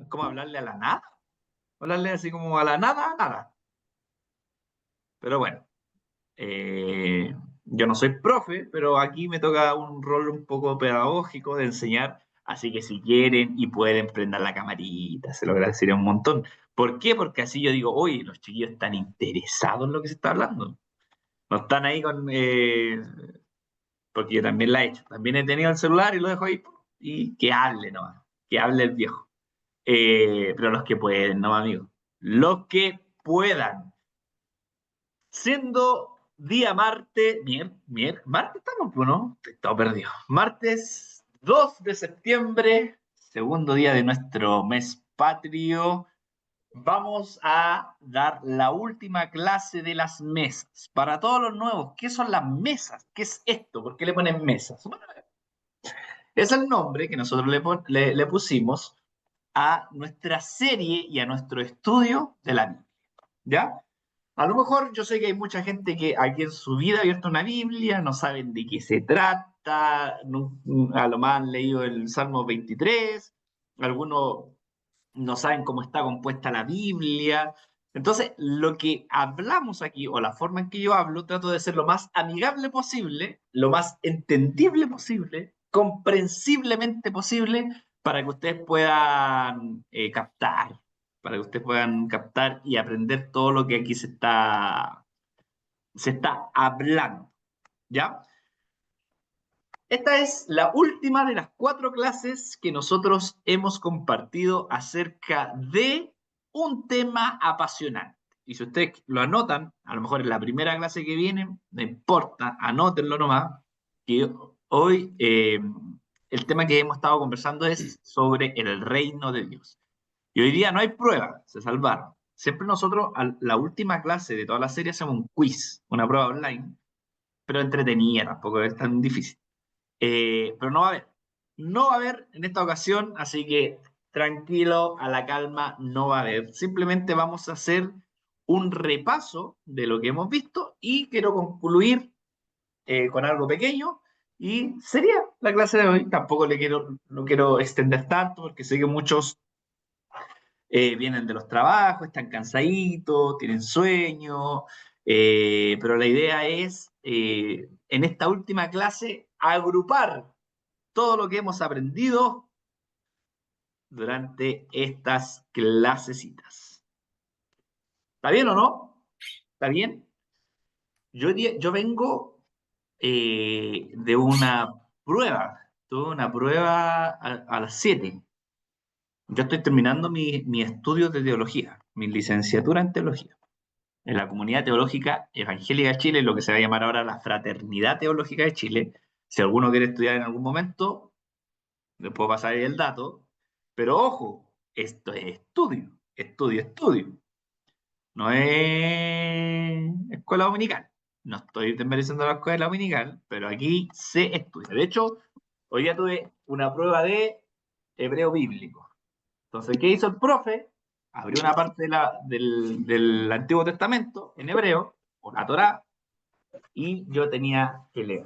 ¿cómo hablarle a la nada? Hablarle así como a la nada, nada. Pero bueno, yo no soy profe, pero aquí me toca un rol un poco pedagógico de enseñar. Así que si quieren y pueden prender la camarita, se lo agradecería un montón. ¿Por qué? Porque así yo digo, oye, los chiquillos están interesados en lo que se está hablando. No están ahí con... porque yo también la he hecho. También he tenido el celular y lo dejo ahí. Y que hable nomás. Que hable el viejo. Pero los que pueden, no, amigos. Los que puedan. Siendo día martes, martes estamos, ¿no? Todo perdido. Martes 2 de septiembre, segundo día de nuestro mes patrio, vamos a dar la última clase de las mesas. Para todos los nuevos, ¿qué son las mesas? ¿Qué es esto? ¿Por qué le ponen mesas? Bueno, es el nombre que nosotros le pusimos a nuestra serie y a nuestro estudio de la Biblia. ¿Ya? A lo mejor yo sé que hay mucha gente que aquí en su vida ha abierto una Biblia, no saben de qué se trata, a lo más han leído el Salmo 23, algunos no saben cómo está compuesta la Biblia. Entonces, lo que hablamos aquí, o la forma en que yo hablo, trato de ser lo más amigable posible, lo más entendible posible, comprensiblemente posible, para que ustedes puedan captar, para que ustedes puedan captar y aprender todo lo que aquí se está hablando. ¿Ya? Esta es la última de las 4 clases que nosotros hemos compartido acerca de un tema apasionante. Y si ustedes lo anotan, a lo mejor en la primera clase que viene, no importa, anótenlo nomás, que hoy el tema que hemos estado conversando es sobre el reino de Dios. Y hoy día no hay prueba, se salvaron. Siempre nosotros, a la última clase de toda la serie, hacemos un quiz, una prueba online, pero entretenida, tampoco es tan difícil. Pero no va a haber. No va a haber en esta ocasión, así que tranquilo, a la calma, no va a haber. Simplemente vamos a hacer un repaso de lo que hemos visto y quiero concluir con algo pequeño y sería la clase de hoy. Tampoco no quiero extender tanto porque sé que muchos vienen de los trabajos, están cansaditos, tienen sueño, pero la idea es en esta última clase agrupar todo lo que hemos aprendido durante estas clasecitas. ¿Está bien o no? ¿Está bien? Yo vengo de una prueba, tuve una prueba a las 7. Yo estoy terminando mi estudio de teología, mi licenciatura en teología, en la Comunidad Teológica Evangélica de Chile, lo que se va a llamar ahora la Fraternidad Teológica de Chile. Si alguno quiere estudiar en algún momento, le puedo pasar ahí el dato, pero ojo, esto es estudio, estudio, estudio. No es escuela dominical. No estoy desmereciendo la escuela dominical, pero aquí se estudia. De hecho, hoy día tuve una prueba de hebreo bíblico. Entonces, ¿qué hizo el profe? Abrió una parte del Antiguo Testamento en hebreo, o la Torá, y yo tenía que leer.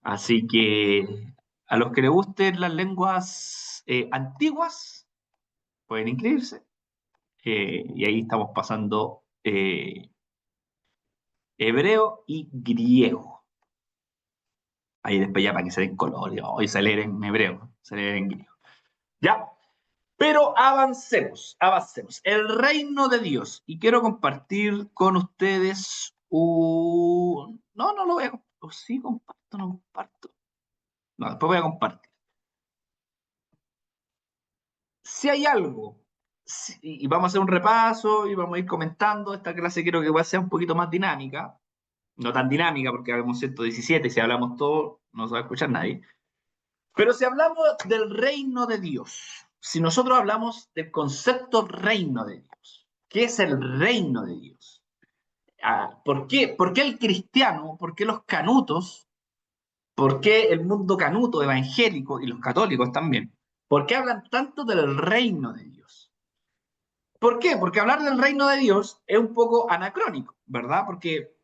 Así que a los que les gusten las lenguas antiguas, pueden inscribirse. Y ahí estamos pasando hebreo y griego. Ahí después ya para que se den color, hoy se lee en hebreo, se lee en griego. Ya, pero avancemos, avancemos. El reino de Dios. Y quiero compartir con ustedes un... No, no lo voy a compartir. Sí, comparto, no comparto. No, después voy a compartir. Si hay algo, y vamos a hacer un repaso y vamos a ir comentando, esta clase quiero que sea un poquito más dinámica, no tan dinámica porque habemos 117, si hablamos todo no se va a escuchar nadie, pero si hablamos del reino de Dios, si nosotros hablamos del concepto reino de Dios, ¿qué es el reino de Dios? ¿Por qué? ¿Por qué el cristiano? ¿Por qué los canutos? ¿Por qué el mundo canuto evangélico y los católicos también? ¿Por qué hablan tanto del reino de Dios? ¿Por qué? Porque hablar del reino de Dios es un poco anacrónico, ¿verdad? Porque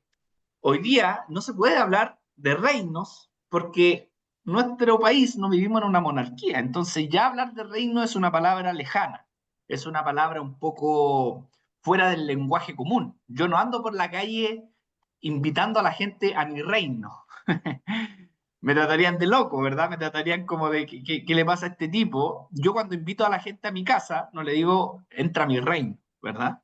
hoy día no se puede hablar de reinos porque nuestro país no vivimos en una monarquía, entonces ya hablar de reino es una palabra lejana, es una palabra un poco fuera del lenguaje común. Yo no ando por la calle invitando a la gente a mi reino. Me tratarían de loco, ¿verdad? Me tratarían como de ¿qué le pasa a este tipo? Yo cuando invito a la gente a mi casa, no le digo, entra a mi reino, ¿verdad?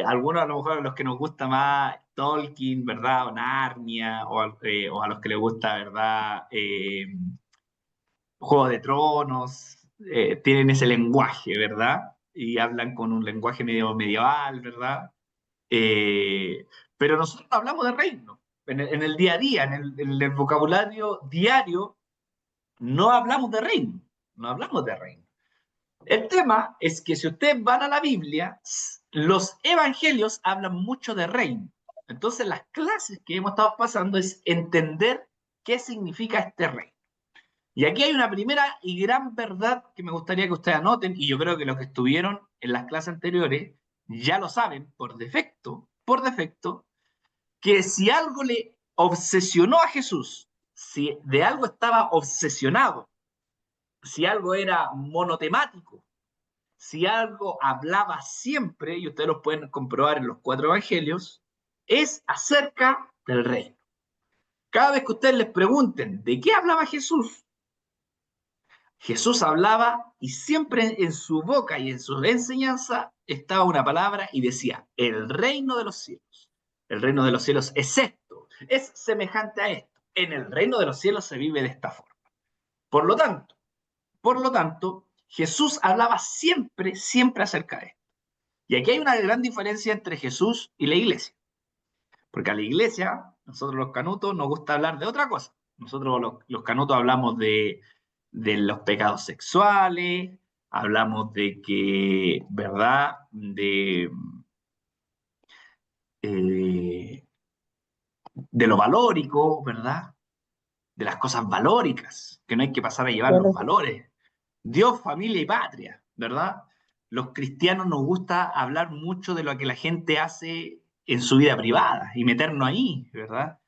Algunos a lo mejor a los que nos gusta más Tolkien, ¿verdad? O Narnia, o a los que les gusta, ¿verdad? Juego de Tronos, tienen ese lenguaje, ¿verdad? Y hablan con un lenguaje medio medieval, ¿verdad? Eh, pero nosotros no hablamos de reino. En el día a día, en el vocabulario diario, no hablamos de reino. No hablamos de reino. El tema es que si ustedes van a la Biblia, los evangelios hablan mucho de reino. Entonces, las clases que hemos estado pasando es entender qué significa este reino. Y aquí hay una primera y gran verdad que me gustaría que ustedes anoten, y yo creo que los que estuvieron en las clases anteriores ya lo saben por defecto, que si algo le obsesionó a Jesús, si de algo estaba obsesionado, si algo era monotemático, si algo hablaba siempre, y ustedes lo pueden comprobar en los 4 evangelios, es acerca del reino. Cada vez que ustedes les pregunten de qué hablaba Jesús, Jesús hablaba y siempre en su boca y en su enseñanza estaba una palabra y decía, el reino de los cielos. El reino de los cielos es esto, es semejante a esto. En el reino de los cielos se vive de esta forma. Por lo tanto, por lo tanto, Jesús hablaba siempre, siempre acerca de esto. Y aquí hay una gran diferencia entre Jesús y la iglesia. Porque a la iglesia, nosotros los canutos, nos gusta hablar de otra cosa. Nosotros los canutos hablamos de los pecados sexuales, hablamos de que, ¿verdad? Eh, de lo valórico, ¿verdad? De las cosas valóricas, que no hay que pasar a llevar los Bueno, valores. Dios, familia y patria, ¿verdad? Los cristianos nos gusta hablar mucho de lo que la gente hace en su vida privada y meternos ahí, ¿verdad?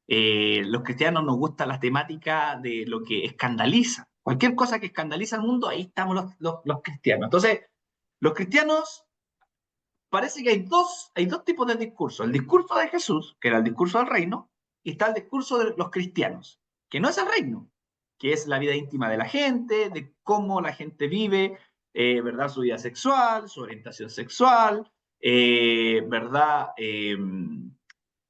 Los cristianos nos gusta la temática de lo que escandaliza. Cualquier cosa que escandaliza al mundo, ahí estamos los cristianos. Entonces, los cristianos parece que hay dos tipos de discurso. El discurso de Jesús, que era el discurso del reino, y está el discurso de los cristianos, que no es el reino, que es la vida íntima de la gente, de cómo la gente vive, ¿verdad? Su vida sexual, su orientación sexual, ¿verdad?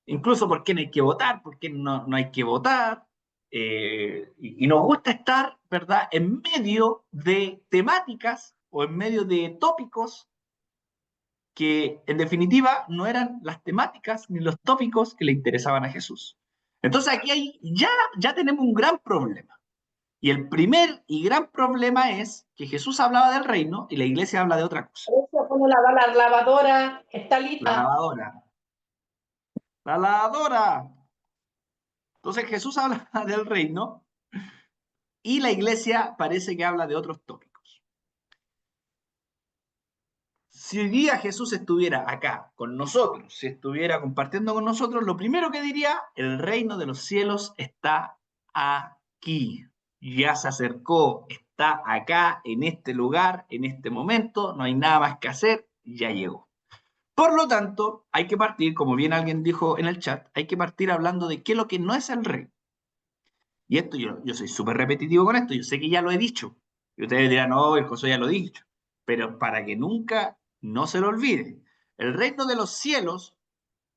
Incluso por qué no hay que votar, por qué no hay que votar. Y nos gusta estar, ¿verdad?, en medio de temáticas o en medio de tópicos que en definitiva no eran las temáticas ni los tópicos que le interesaban a Jesús. Entonces aquí ya tenemos un gran problema. Y el primer y gran problema es que Jesús hablaba del reino y la iglesia habla de otra cosa. eso como la lavadora está La lista. lavadora. La lavadora. Entonces Jesús habla del reino y la iglesia parece que habla de otros tópicos. Si hoy día Jesús estuviera acá con nosotros, si estuviera compartiendo con nosotros, lo primero que diría, el reino de los cielos está aquí. Ya se acercó, está acá, en este lugar, en este momento, no hay nada más que hacer, ya llegó. Por lo tanto, hay que partir, como bien alguien dijo en el chat, hay que partir hablando de qué es lo que no es el reino. Y esto yo soy súper repetitivo con esto, yo sé que ya lo he dicho. Y ustedes dirán, no, el José ya lo he dicho. Pero para que nunca no se lo olvide, el reino de los cielos,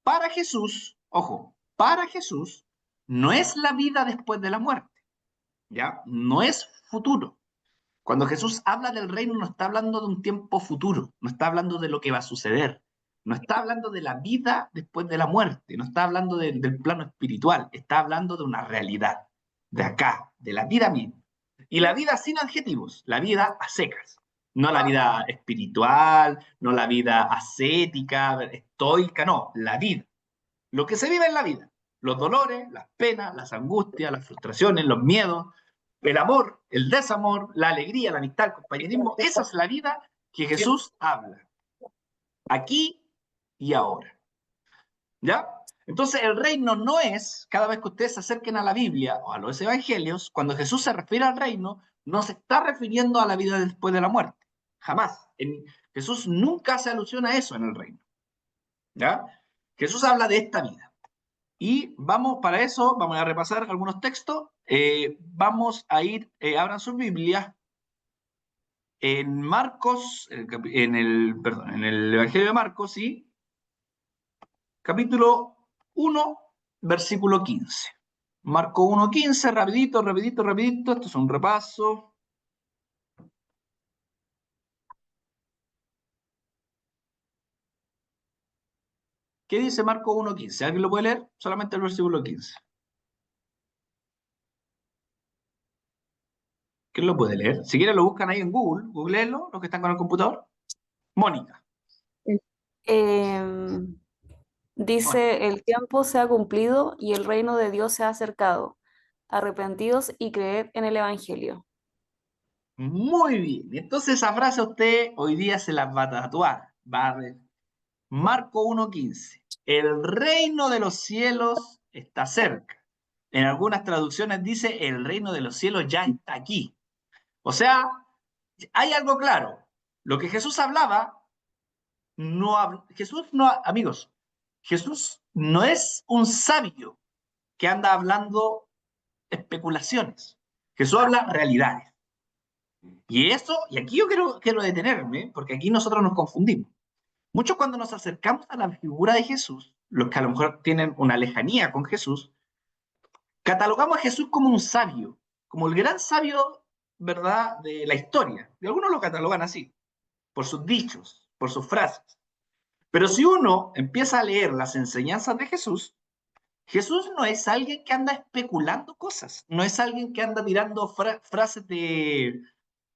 para Jesús, ojo, para Jesús, no es la vida después de la muerte, ¿ya? No es futuro. Cuando Jesús habla del reino, no está hablando de un tiempo futuro, no está hablando de lo que va a suceder, no está hablando de la vida después de la muerte, no está hablando del plano espiritual, está hablando de una realidad, de acá, de la vida misma. Y la vida sin adjetivos, la vida a secas, no la vida espiritual, no la vida ascética, estoica, no, la vida. Lo que se vive en la vida, los dolores, las penas, las angustias, las frustraciones, los miedos, el amor, el desamor, la alegría, la amistad, el compañerismo, esa es la vida que Jesús habla, aquí y ahora. ¿Ya? Entonces el reino no es, cada vez que ustedes se acerquen a la Biblia o a los evangelios, cuando Jesús se refiere al reino, no se está refiriendo a la vida después de la muerte. Jamás. Jesús nunca hace alusión a eso en el reino. ¿Ya? Jesús habla de esta vida. Y vamos, para eso, vamos a repasar algunos textos. Vamos a ir, abran sus Biblias, en Marcos, perdón, en el Evangelio de Marcos, ¿sí? Capítulo 1, versículo 15. Marco 1:15, rapidito, rapidito, rapidito. Esto es un repaso. ¿Qué dice Marco 1:15? ¿Alguien lo puede leer? Solamente el versículo 15. ¿Quién lo puede leer? Si quieren lo buscan ahí en Google. Googleenlo, los que están con el computador. Mónica. Em, Mónica. Dice, el tiempo se ha cumplido y el reino de Dios se ha acercado. Arrepentidos y creed en el Evangelio. Muy bien. Entonces esa frase usted hoy día se la va a tatuar. Marco 1:15. El reino de los cielos está cerca. En algunas traducciones dice el reino de los cielos ya está aquí. O sea, hay algo claro. Lo que Jesús hablaba, Jesús no, amigos, Jesús no es un sabio que anda hablando especulaciones. Jesús habla realidades. Y eso, y aquí yo quiero detenerme, porque aquí nosotros nos confundimos. Muchos cuando nos acercamos a la figura de Jesús, los que a lo mejor tienen una lejanía con Jesús, catalogamos a Jesús como un sabio, como el gran sabio, ¿verdad?, de la historia. Y algunos lo catalogan así, por sus dichos, por sus frases. Pero si uno empieza a leer las enseñanzas de Jesús, Jesús no es alguien que anda especulando cosas, no es alguien que anda tirando frases de,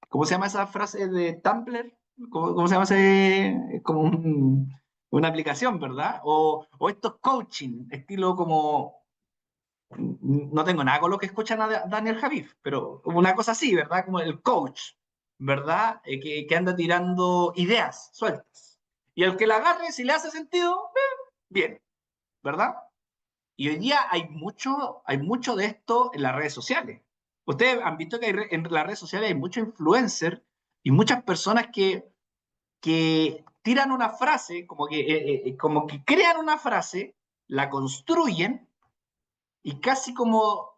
¿cómo se llama esa frase de Tumblr? ¿Cómo se llama ese? Como una aplicación, ¿verdad? O estos coaching, estilo como, no tengo nada con lo que escuchan a Daniel Javif, pero una cosa así, ¿verdad? Como el coach, ¿verdad? Que anda tirando ideas sueltas. Y el que la agarre, si le hace sentido, bien, ¿verdad? Y hoy día hay mucho de esto en las redes sociales. Ustedes han visto que en las redes sociales hay muchos influencers y muchas personas que tiran una frase, como que crean una frase, la construyen y casi como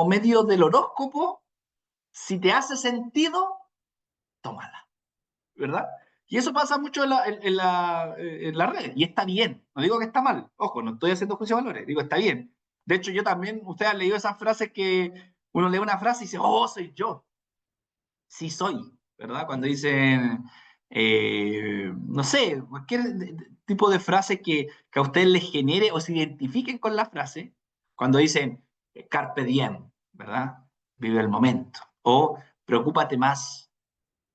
medio del horóscopo, si te hace sentido, tómala, ¿verdad? Y eso pasa mucho en la red, y está bien, no digo que está mal, ojo, no estoy haciendo juicio de valores, digo, está bien. De hecho, yo también, ustedes han leído esas frases que uno lee una frase y dice, oh, soy yo, sí soy, ¿verdad? Cuando dicen, no sé, cualquier tipo de frase que a ustedes les genere o se identifiquen con la frase, cuando dicen, carpe diem, ¿verdad? Vive el momento, o preocúpate más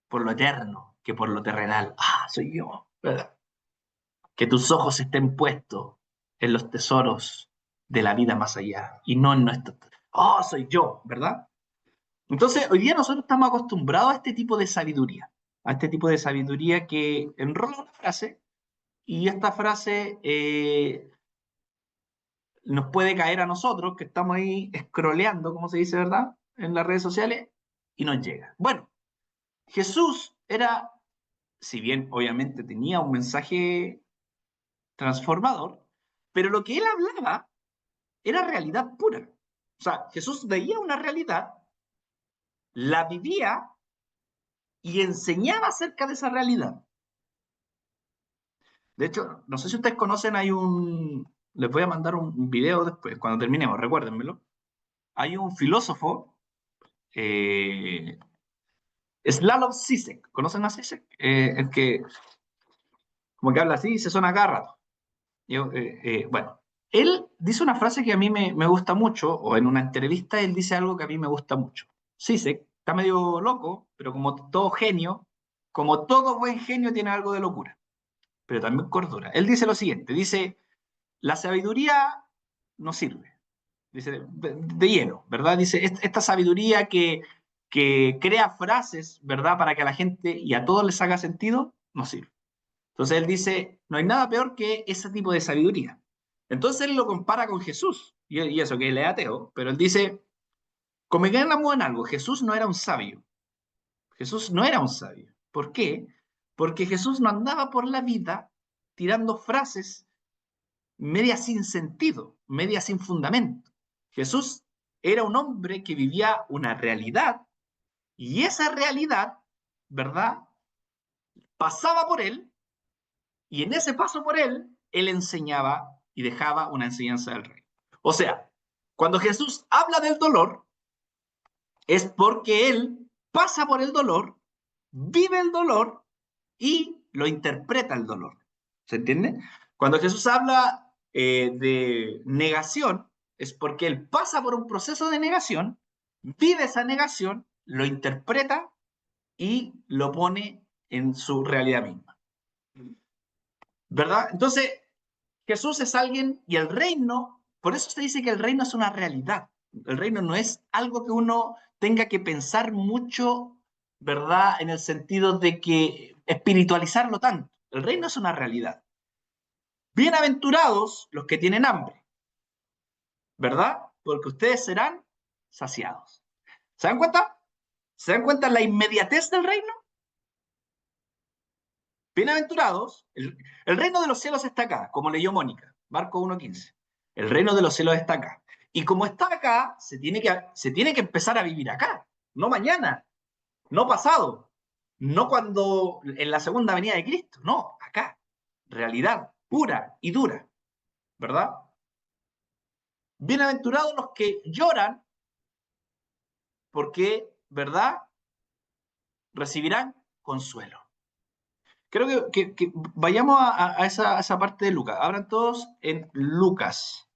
por lo eterno que por lo terrenal. Ah, soy yo, ¿verdad? Que tus ojos estén puestos en los tesoros de la vida más allá y no en nuestro. Oh, soy yo, ¿verdad? Entonces, hoy día nosotros estamos acostumbrados a este tipo de sabiduría, a este tipo de sabiduría que enrola una frase y esta frase nos puede caer a nosotros que estamos ahí scrolleando, como se dice, ¿verdad? En las redes sociales y nos llega. Bueno, Jesús era, si bien obviamente tenía un mensaje transformador, pero lo que él hablaba era realidad pura. O sea, Jesús veía una realidad, la vivía y enseñaba acerca de esa realidad. De hecho, no sé si ustedes conocen, les voy a mandar un video después, cuando terminemos, recuérdenmelo. Hay un filósofo, eh, Slavoj Žižek, ¿conocen a Žižek? El que como que habla así y se suena cada rato. Bueno, él dice una frase que a mí me gusta mucho, o en una entrevista él dice algo que a mí me gusta mucho. Žižek está medio loco, pero como todo genio, como todo buen genio tiene algo de locura, pero también cordura. Él dice lo siguiente, dice, la sabiduría no sirve, dice, de lleno, ¿verdad? Dice, esta sabiduría que crea frases, ¿verdad? Para que a la gente y a todos les haga sentido, no sirve. Entonces él dice, no hay nada peor que ese tipo de sabiduría. Entonces él lo compara con Jesús, y eso que él es ateo, pero él dice, convengamos en algo, Jesús no era un sabio. Jesús no era un sabio. ¿Por qué? Porque Jesús no andaba por la vida tirando frases medias sin sentido, medias sin fundamento. Jesús era un hombre que vivía una realidad y esa realidad, ¿verdad? Pasaba por él y en ese paso por él, él enseñaba y dejaba una enseñanza del rey. O sea, cuando Jesús habla del dolor, es porque él pasa por el dolor, vive el dolor y lo interpreta el dolor. ¿Se entiende? Cuando Jesús habla de negación, es porque él pasa por un proceso de negación, vive esa negación, lo interpreta y lo pone en su realidad misma. ¿Verdad? Entonces, Jesús es alguien y el reino, por eso se dice que el reino es una realidad. El reino no es algo que uno tenga que pensar mucho, ¿verdad? En el sentido de que espiritualizarlo tanto. El reino es una realidad. Bienaventurados los que tienen hambre, ¿verdad? Porque ustedes serán saciados. ¿Se dan cuenta? ¿Se dan cuenta la inmediatez del reino? Bienaventurados, el reino de los cielos está acá, como leyó Mónica, Marcos 1:15. El reino de los cielos está acá. Y como está acá, se tiene que empezar a vivir acá, no mañana, no pasado, no cuando en la segunda venida de Cristo, no, acá. Realidad pura y dura, ¿verdad? Bienaventurados los que lloran, porque, ¿verdad? Recibirán consuelo. Creo que vayamos a esa parte de Lucas. Abran todos en Lucas.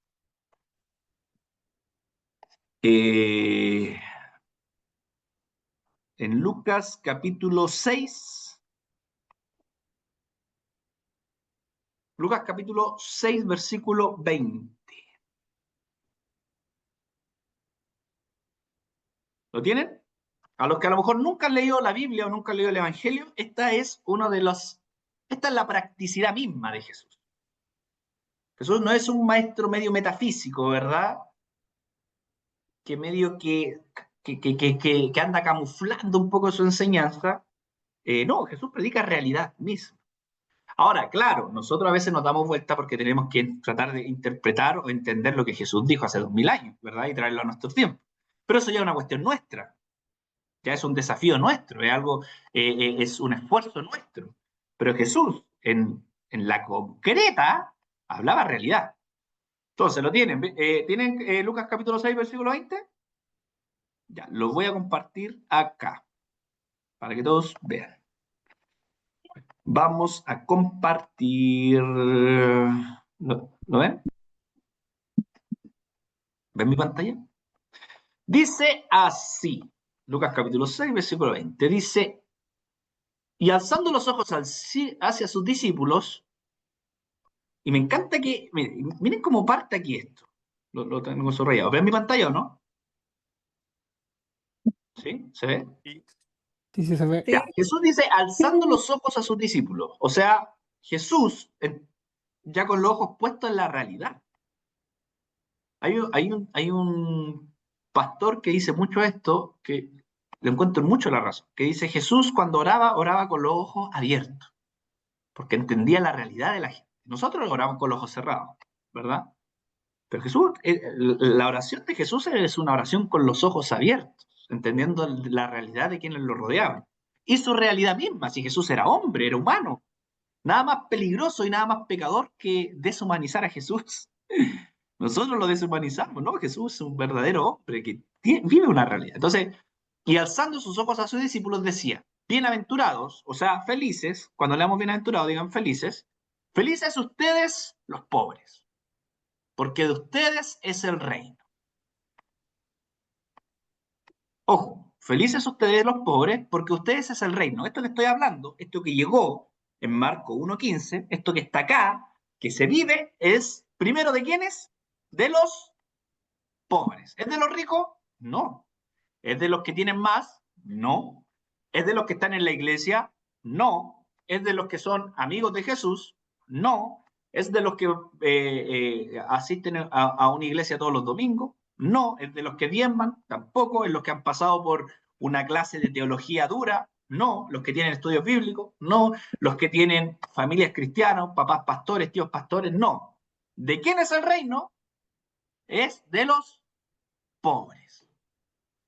En Lucas capítulo 6. Lucas capítulo 6, versículo 20. ¿Lo tienen? A los que a lo mejor nunca han leído la Biblia o nunca han leído el Evangelio, esta es la practicidad misma de Jesús. Jesús no es un maestro medio metafísico, ¿verdad? Que medio que anda camuflando un poco su enseñanza. No, Jesús predica realidad misma. Ahora, claro, nosotros a veces nos damos vuelta porque tenemos que tratar de interpretar o entender lo que Jesús dijo hace 2000 años, ¿verdad? Y traerlo a nuestro tiempo. Pero eso ya es una cuestión nuestra, ya es un desafío nuestro, es algo, es un esfuerzo nuestro. Pero Jesús, en la concreta, hablaba realidad. Entonces, ¿lo tienen? ¿Tienen Lucas capítulo 6, versículo 20? Ya, lo voy a compartir acá, para que todos vean. Vamos a compartir. ¿Lo ven? ¿Ven mi pantalla? Dice así, Lucas capítulo 6, versículo 20. Dice, y alzando los ojos hacia sus discípulos, y me encanta que, miren cómo parte aquí esto. Lo tengo subrayado. ¿Ven mi pantalla o no? ¿Sí? ¿Se ve? Sí. Sí, se ve. Ya, Jesús dice, alzando los ojos a sus discípulos. O sea, Jesús, ya con los ojos puestos en la realidad. Hay un pastor que dice mucho esto, que le encuentro mucho la razón, que dice, Jesús cuando oraba, oraba con los ojos abiertos, porque entendía la realidad de la gente. Nosotros oramos con los ojos cerrados, ¿verdad? Pero Jesús, la oración de Jesús es una oración con los ojos abiertos, entendiendo la realidad de quienes lo rodeaban. Y su realidad misma, si Jesús era hombre, era humano. Nada más peligroso y nada más pecador que deshumanizar a Jesús. Nosotros lo deshumanizamos, ¿no? Jesús es un verdadero hombre que vive una realidad. Entonces, y alzando sus ojos a sus discípulos decía, bienaventurados, o sea, felices, cuando leamos bienaventurados digan felices, felices ustedes los pobres, porque de ustedes es el reino. Ojo, felices ustedes los pobres, porque ustedes es el reino. Esto que estoy hablando, esto que llegó en Marco 1:15, esto que está acá, que se vive, es primero de quiénes? De los pobres. ¿Es de los ricos? No. ¿Es de los que tienen más? No. ¿Es de los que están en la iglesia? No. ¿Es de los que son amigos de Jesús? No. ¿Es de los que asisten a una iglesia todos los domingos? No. ¿Es de los que diezman? Tampoco. ¿Es los que han pasado por una clase de teología dura? No. ¿Los que tienen estudios bíblicos? No. ¿Los que tienen familias cristianas, papás pastores, tíos pastores? No. ¿De quién es el reino? Es de los pobres.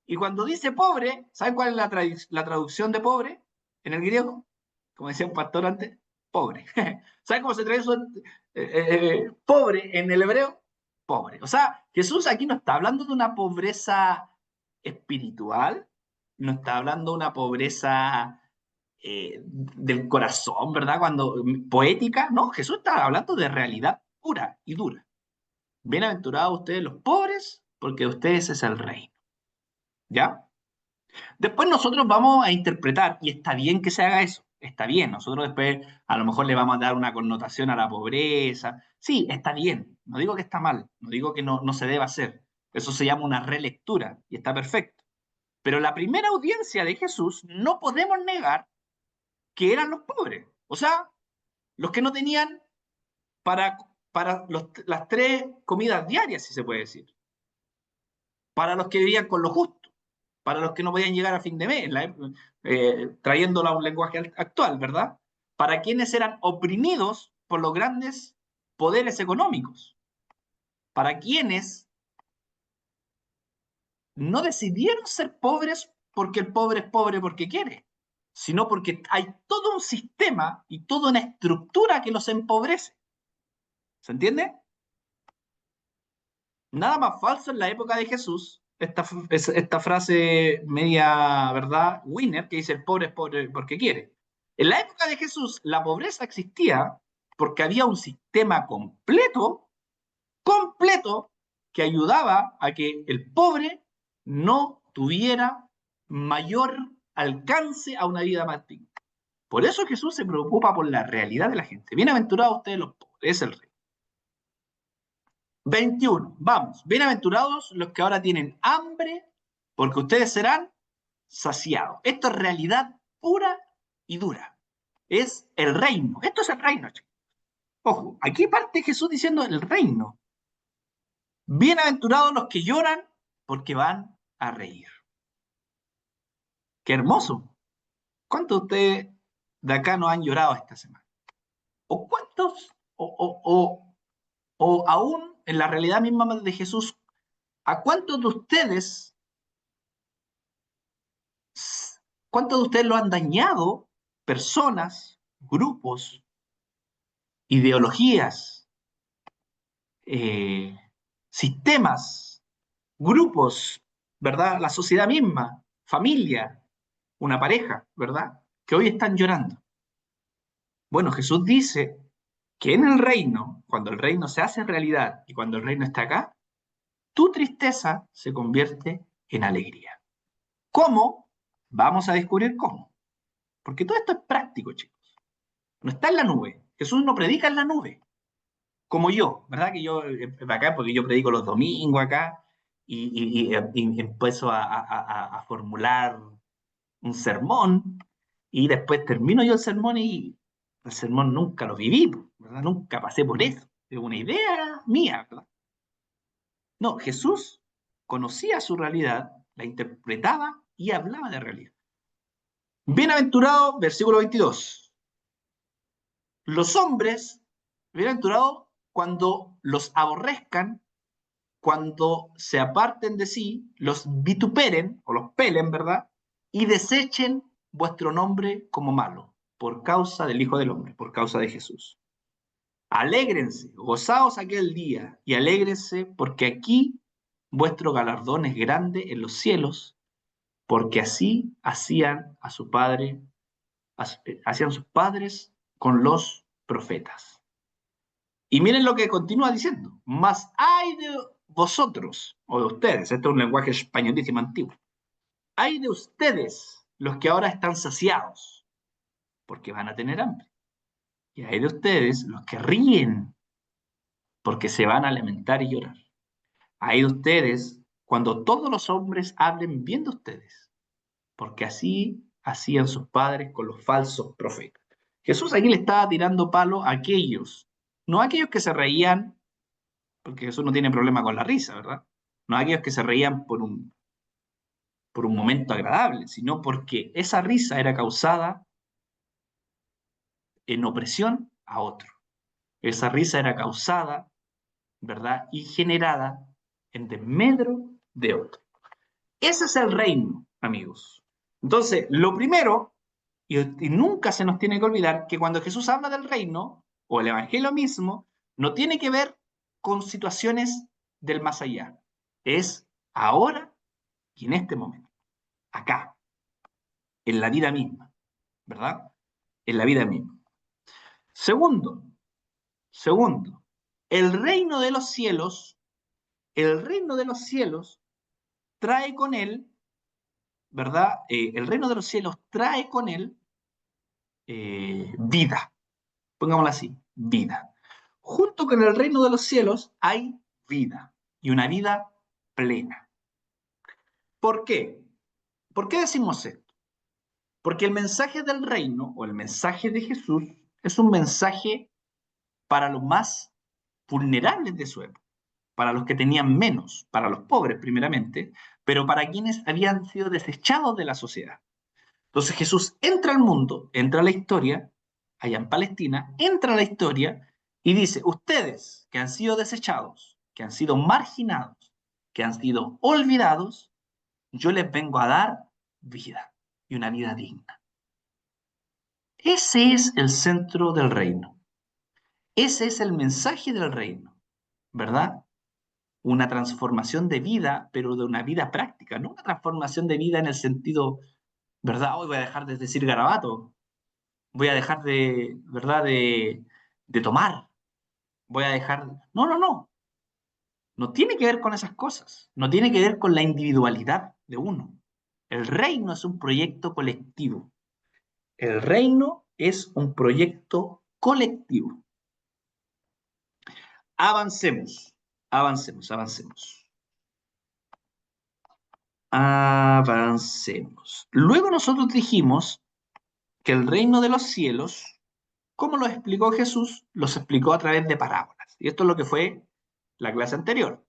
Y cuando dice pobre, ¿saben cuál es la traducción de pobre en el griego? Como decía un pastor antes, pobre. ¿Saben cómo se traduce pobre en el hebreo? Pobre. O sea, Jesús aquí no está hablando de una pobreza espiritual, no está hablando de una pobreza del corazón, ¿verdad? Poética, no, Jesús está hablando de realidad pura y dura. Bienaventurados ustedes los pobres, porque de ustedes es el reino. ¿Ya? Después nosotros vamos a interpretar, y está bien que se haga eso, está bien, nosotros después a lo mejor le vamos a dar una connotación a la pobreza, sí, está bien, no digo que está mal, no digo que no se deba hacer, eso se llama una relectura, y está perfecto. Pero la primera audiencia de Jesús no podemos negar que eran los pobres, o sea, los que no tenían para, las 3 comidas diarias, si se puede decir, para los que vivían con lo justo, para los que no podían llegar a fin de mes, trayéndolo a un lenguaje actual, ¿verdad? Para quienes eran oprimidos por los grandes poderes económicos, para quienes no decidieron ser pobres porque el pobre es pobre porque quiere, sino porque hay todo un sistema y toda una estructura que los empobrece. ¿Se entiende? Nada más falso en la época de Jesús, esta frase media, ¿verdad? Winner, que dice el pobre es pobre porque quiere. En la época de Jesús, la pobreza existía porque había un sistema completo, que ayudaba a que el pobre no tuviera mayor alcance a una vida más digna. Por eso Jesús se preocupa por la realidad de la gente. Bienaventurados ustedes los pobres, es el rey. 21, vamos. Bienaventurados los que ahora tienen hambre, porque ustedes serán saciados. Esto es realidad pura y dura. Es el reino. Esto es el reino, chicos. Ojo, aquí parte Jesús diciendo el reino. Bienaventurados los que lloran, porque van a reír. Qué hermoso. ¿Cuántos de ustedes de acá no han llorado esta semana? ¿O cuántos, o aún en la realidad misma de Jesús, a cuántos de ustedes lo han dañado personas, grupos, ideologías, sistemas, grupos, ¿verdad? La sociedad misma, familia, una pareja, ¿verdad? Que hoy están llorando. Bueno, Jesús dice que en el reino, cuando el reino se hace realidad y cuando el reino está acá, tu tristeza se convierte en alegría. ¿Cómo? Vamos a descubrir cómo. Porque todo esto es práctico, chicos. No está en la nube. Jesús no predica en la nube. Como yo, ¿verdad? Que yo, acá, porque yo predico los domingos acá y empiezo a formular un sermón y después termino yo el sermón y el sermón nunca lo viví, ¿verdad? Nunca pasé por eso. Es una idea mía, ¿verdad? No, Jesús conocía su realidad, la interpretaba y hablaba de realidad. Bienaventurado, versículo 22. Los hombres, bienaventurados cuando los aborrezcan, cuando se aparten de sí, los vituperen o los pelen, ¿verdad? Y desechen vuestro nombre como malo, por causa del Hijo del Hombre, por causa de Jesús. Alégrense, gozaos aquel día y alégrense porque aquí vuestro galardón es grande en los cielos, porque así hacían a su padre, hacían sus padres con los profetas. Y miren lo que continúa diciendo. Mas hay de vosotros, o de ustedes, este es un lenguaje españolísimo antiguo, hay de ustedes los que ahora están saciados, porque van a tener hambre. Y hay de ustedes los que ríen, porque se van a lamentar y llorar. Hay de ustedes cuando todos los hombres hablen bien de ustedes, porque así hacían sus padres con los falsos profetas. Jesús aquí le estaba tirando palo a aquellos No aquellos que se reían, porque Jesús no tiene problema con la risa, ¿verdad? No aquellos que se reían por un momento agradable, sino porque esa risa era causada en opresión a otro. Esa risa era causada, ¿verdad? Y generada en desmedro de otro. Ese es el reino, amigos. Entonces, lo primero, y nunca se nos tiene que olvidar, que cuando Jesús habla del reino, o el evangelio mismo, no tiene que ver con situaciones del más allá. Es ahora y en este momento, acá, en la vida misma, ¿verdad? En la vida misma. Segundo, segundo, el reino de los cielos, el reino de los cielos trae con él, ¿verdad? El reino de los cielos trae con él vida, pongámoslo así, vida. Junto con el reino de los cielos hay vida, y una vida plena. ¿Por qué? ¿Por qué decimos esto? Porque el mensaje del reino, o el mensaje de Jesús, es un mensaje para los más vulnerables de su época, para los que tenían menos, para los pobres primeramente, pero para quienes habían sido desechados de la sociedad. Entonces Jesús entra al mundo, entra a la historia, allá en Palestina, entra a la historia y dice, ustedes que han sido desechados, que han sido marginados, que han sido olvidados, yo les vengo a dar vida y una vida digna. Ese es el centro del reino. Ese es el mensaje del reino, ¿verdad? Una transformación de vida, pero de una vida práctica, no una transformación de vida en el sentido, ¿verdad? Hoy voy a dejar de decir garabato, voy a dejar de, ¿verdad? De tomar, voy a dejar... No, no, no. No tiene que ver con esas cosas. No tiene que ver con la individualidad de uno. El reino es un proyecto colectivo. El reino es un proyecto colectivo. Avancemos, avancemos, avancemos. Avancemos. Luego nosotros dijimos que el reino de los cielos, ¿cómo lo explicó Jesús? Los explicó a través de parábolas. Y esto es lo que fue la clase anterior.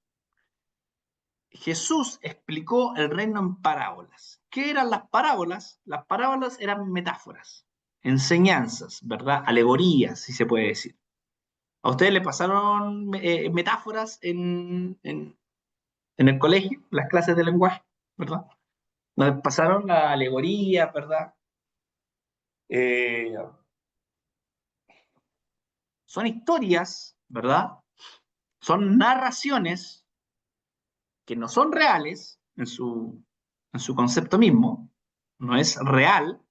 Jesús explicó el reino en parábolas. ¿Qué eran las parábolas? Las parábolas eran metáforas, enseñanzas, ¿verdad? Alegorías, si se puede decir. ¿A ustedes le pasaron metáforas en el colegio, las clases de lenguaje, ¿verdad? Nos pasaron la alegoría, ¿verdad? Eh, Son historias, ¿verdad? Son narraciones que no son reales en su concepto mismo, no es real,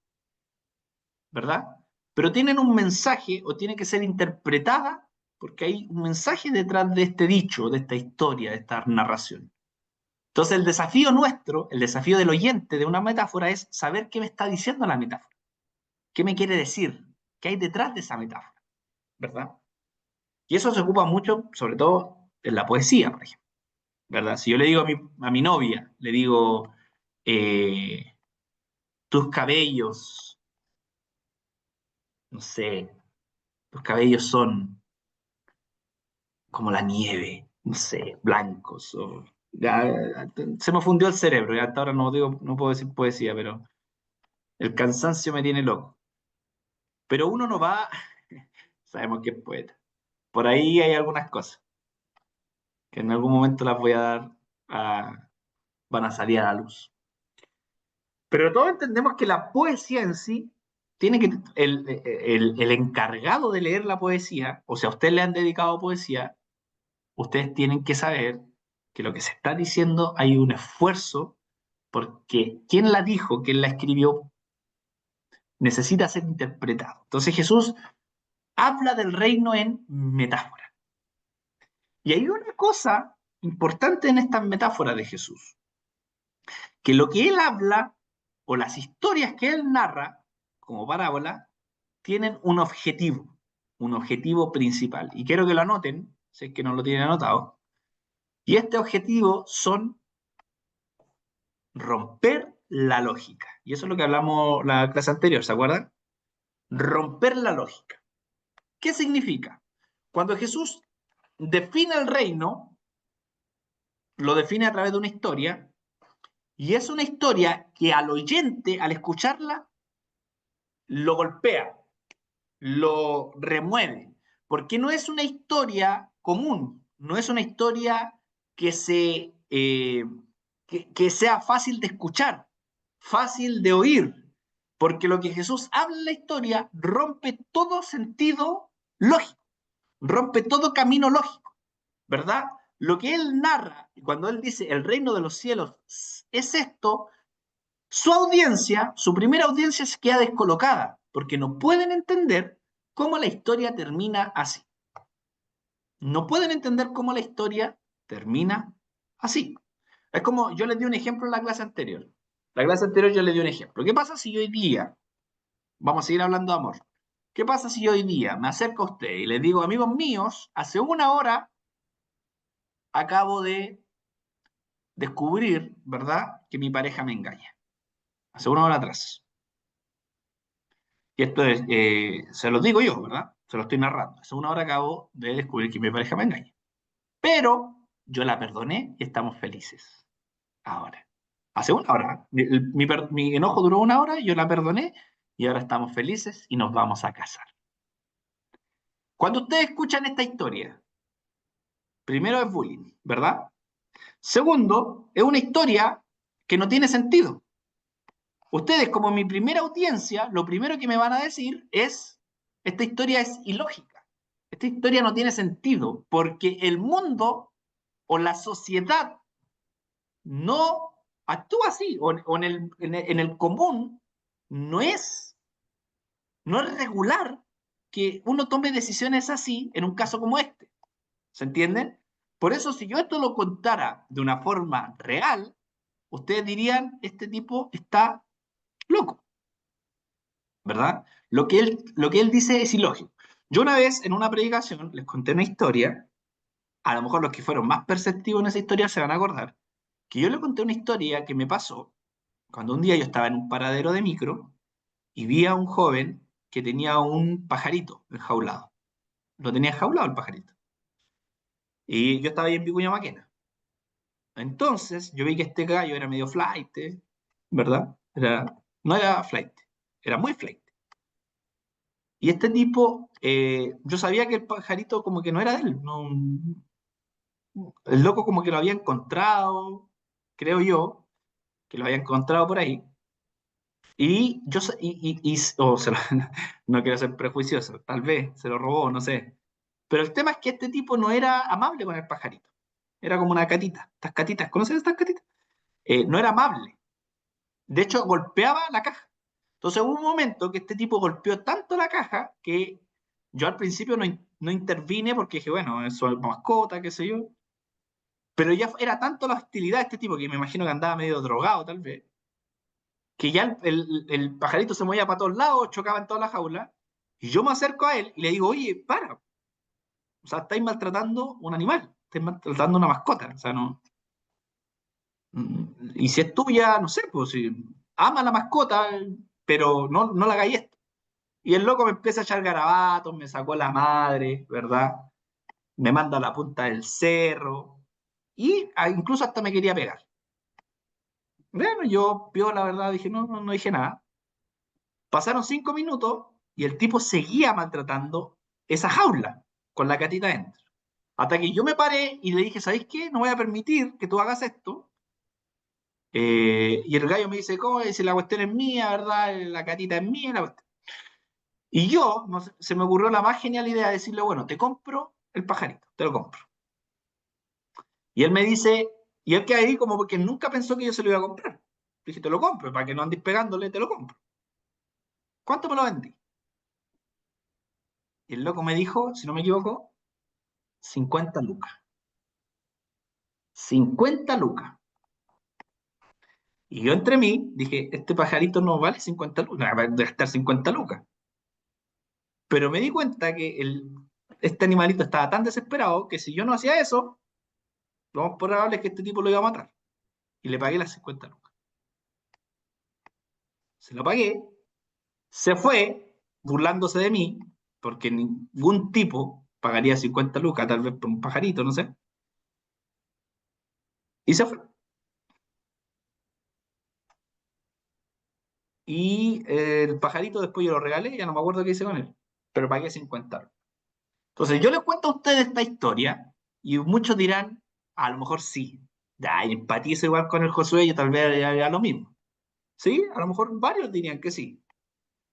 ¿verdad? Pero tienen un mensaje o tiene que ser interpretada porque hay un mensaje detrás de este dicho, de esta historia, de esta narración. Entonces el desafío nuestro, el desafío del oyente de una metáfora es saber qué me está diciendo la metáfora, qué me quiere decir, qué hay detrás de esa metáfora, ¿verdad? Y eso se ocupa mucho, sobre todo en la poesía, por ejemplo, ¿verdad? Si yo le digo a mi novia, le digo, eh, tus cabellos, no sé, tus cabellos son como la nieve, no sé, blancos, o, ya, se me fundió el cerebro, y hasta ahora no, digo, no puedo decir poesía, pero el cansancio me tiene loco. Pero uno no va, sabemos que es poeta. Por ahí hay algunas cosas que en algún momento las voy a dar, van a salir a la luz. Pero todos entendemos que la poesía en sí tiene que, el encargado de leer la poesía, o sea, a usted le han dedicado poesía, ustedes tienen que saber que lo que se está diciendo hay un esfuerzo porque quien la dijo, quien la escribió, necesita ser interpretado. Entonces Jesús habla del reino en metáfora. Y hay una cosa importante en estas metáforas de Jesús, que lo que él habla o las historias que él narra como parábola tienen un objetivo principal. Y quiero que lo anoten, si es que no lo tienen anotado. Y este objetivo son romper la lógica. Y eso es lo que hablamos la clase anterior, ¿se acuerdan? Romper la lógica. ¿Qué significa? Cuando Jesús define el reino, lo define a través de una historia, y es una historia que al oyente, al escucharla, lo golpea, lo remueve, porque no es una historia común, no es una historia que, que sea fácil de escuchar, fácil de oír, porque lo que Jesús habla en la historia rompe todo sentido lógico, rompe todo camino lógico, ¿verdad? Lo que él narra, cuando él dice el reino de los cielos es esto, su audiencia, su primera audiencia se queda descolocada, porque no pueden entender cómo la historia termina así. No pueden entender cómo la historia termina así. Es como yo les di un ejemplo en la clase anterior. La clase anterior yo les di un ejemplo. ¿Qué pasa si hoy día, vamos a seguir hablando de amor, qué pasa si hoy día me acerco a usted y les digo, amigos míos, hace una hora acabo de descubrir, ¿verdad?, que mi pareja me engaña. Hace una hora atrás. Y esto es, se los digo yo, ¿verdad? Se lo estoy narrando. Hace una hora acabo de descubrir que mi pareja me engaña. Pero yo la perdoné y estamos felices. Ahora. Hace una hora. Mi enojo duró una hora, yo la perdoné y ahora estamos felices y nos vamos a casar. Cuando ustedes escuchan esta historia, primero es bullying, ¿verdad? Segundo, es una historia que no tiene sentido. Ustedes, como mi primera audiencia, lo primero que me van a decir es, esta historia es ilógica. Esta historia no tiene sentido, porque el mundo o la sociedad no actúa así, o en el común no es regular que uno tome decisiones así en un caso como este. ¿Se entienden? Por eso, si yo esto lo contara de una forma real, ustedes dirían, este tipo está loco, ¿verdad? Lo que él dice es ilógico. Yo una vez en una predicación les conté una historia, a lo mejor los que fueron más perceptivos en esa historia se van a acordar, que yo le conté una historia que me pasó cuando un día yo estaba en un paradero de micro y vi a un joven que tenía un pajarito enjaulado. Lo tenía enjaulado el pajarito. Y yo estaba ahí en Vicuña Maquena. Entonces yo vi que este gallo era medio flight, ¿verdad? No era flight, era muy flight. Y este tipo, yo sabía que el pajarito como que no era de él. No, el loco como que lo había encontrado, creo yo, que lo había encontrado por ahí. Y yo, o se lo- no quiero ser prejuicioso, tal vez se lo robó, no sé. Pero el tema es que este tipo no era amable con el pajarito. Era como una catita. Estas catitas, ¿conocen estas catitas? No era amable. De hecho, golpeaba la caja. Entonces hubo un momento que este tipo golpeó tanto la caja que yo al principio no intervine porque dije, bueno, eso es mascota, qué sé yo. Pero ya era tanto la hostilidad de este tipo, que me imagino que andaba medio drogado tal vez, que ya el pajarito se movía para todos lados, chocaba en toda la jaula, y yo me acerco a él y le digo, oye, para, o sea, estáis maltratando un animal, estáis maltratando una mascota, o sea, no. Y si es tuya, no sé, pues si ama a la mascota, pero no la hagáis esto. Y el loco me empieza a echar garabatos, me sacó la madre, ¿verdad? Me manda a la punta del cerro, y incluso hasta me quería pegar. Bueno, yo la verdad dije, no dije nada. Pasaron 5 minutos y el tipo seguía maltratando esa jaula con la catita dentro. Hasta que yo me paré y le dije, ¿sabéis qué? No voy a permitir que tú hagas esto. Y el gallo me dice, ¿cómo? Si la cuestión es mía, ¿verdad? La catita es mía. Y yo, no sé, se me ocurrió la más genial idea de decirle, bueno, te compro el pajarito, te lo compro. Y él me dice, y él queda ahí como porque nunca pensó que yo se lo iba a comprar. Dije, te lo compro, para que no andes pegándole, te lo compro. ¿Cuánto me lo vendí? Y el loco me dijo, si no me equivoco, 50 lucas. 50 lucas. Y yo entre mí dije, este pajarito no vale 50 lucas, va a gastar 50 lucas. Pero me di cuenta que este animalito estaba tan desesperado que si yo no hacía eso, lo más probable es que este tipo lo iba a matar. Y le pagué las 50 lucas. Se lo pagué, se fue burlándose de mí, porque ningún tipo Pagaría 50 lucas, tal vez por un pajarito, no sé. Y se fue. Y el pajarito después yo lo regalé, ya no me acuerdo qué hice con él, pero pagué 50 lucas. Entonces yo les cuento a ustedes esta historia y muchos dirán, a lo mejor sí, ya empatizo igual con el Josué, yo tal vez haría lo mismo. Sí, a lo mejor varios dirían que sí,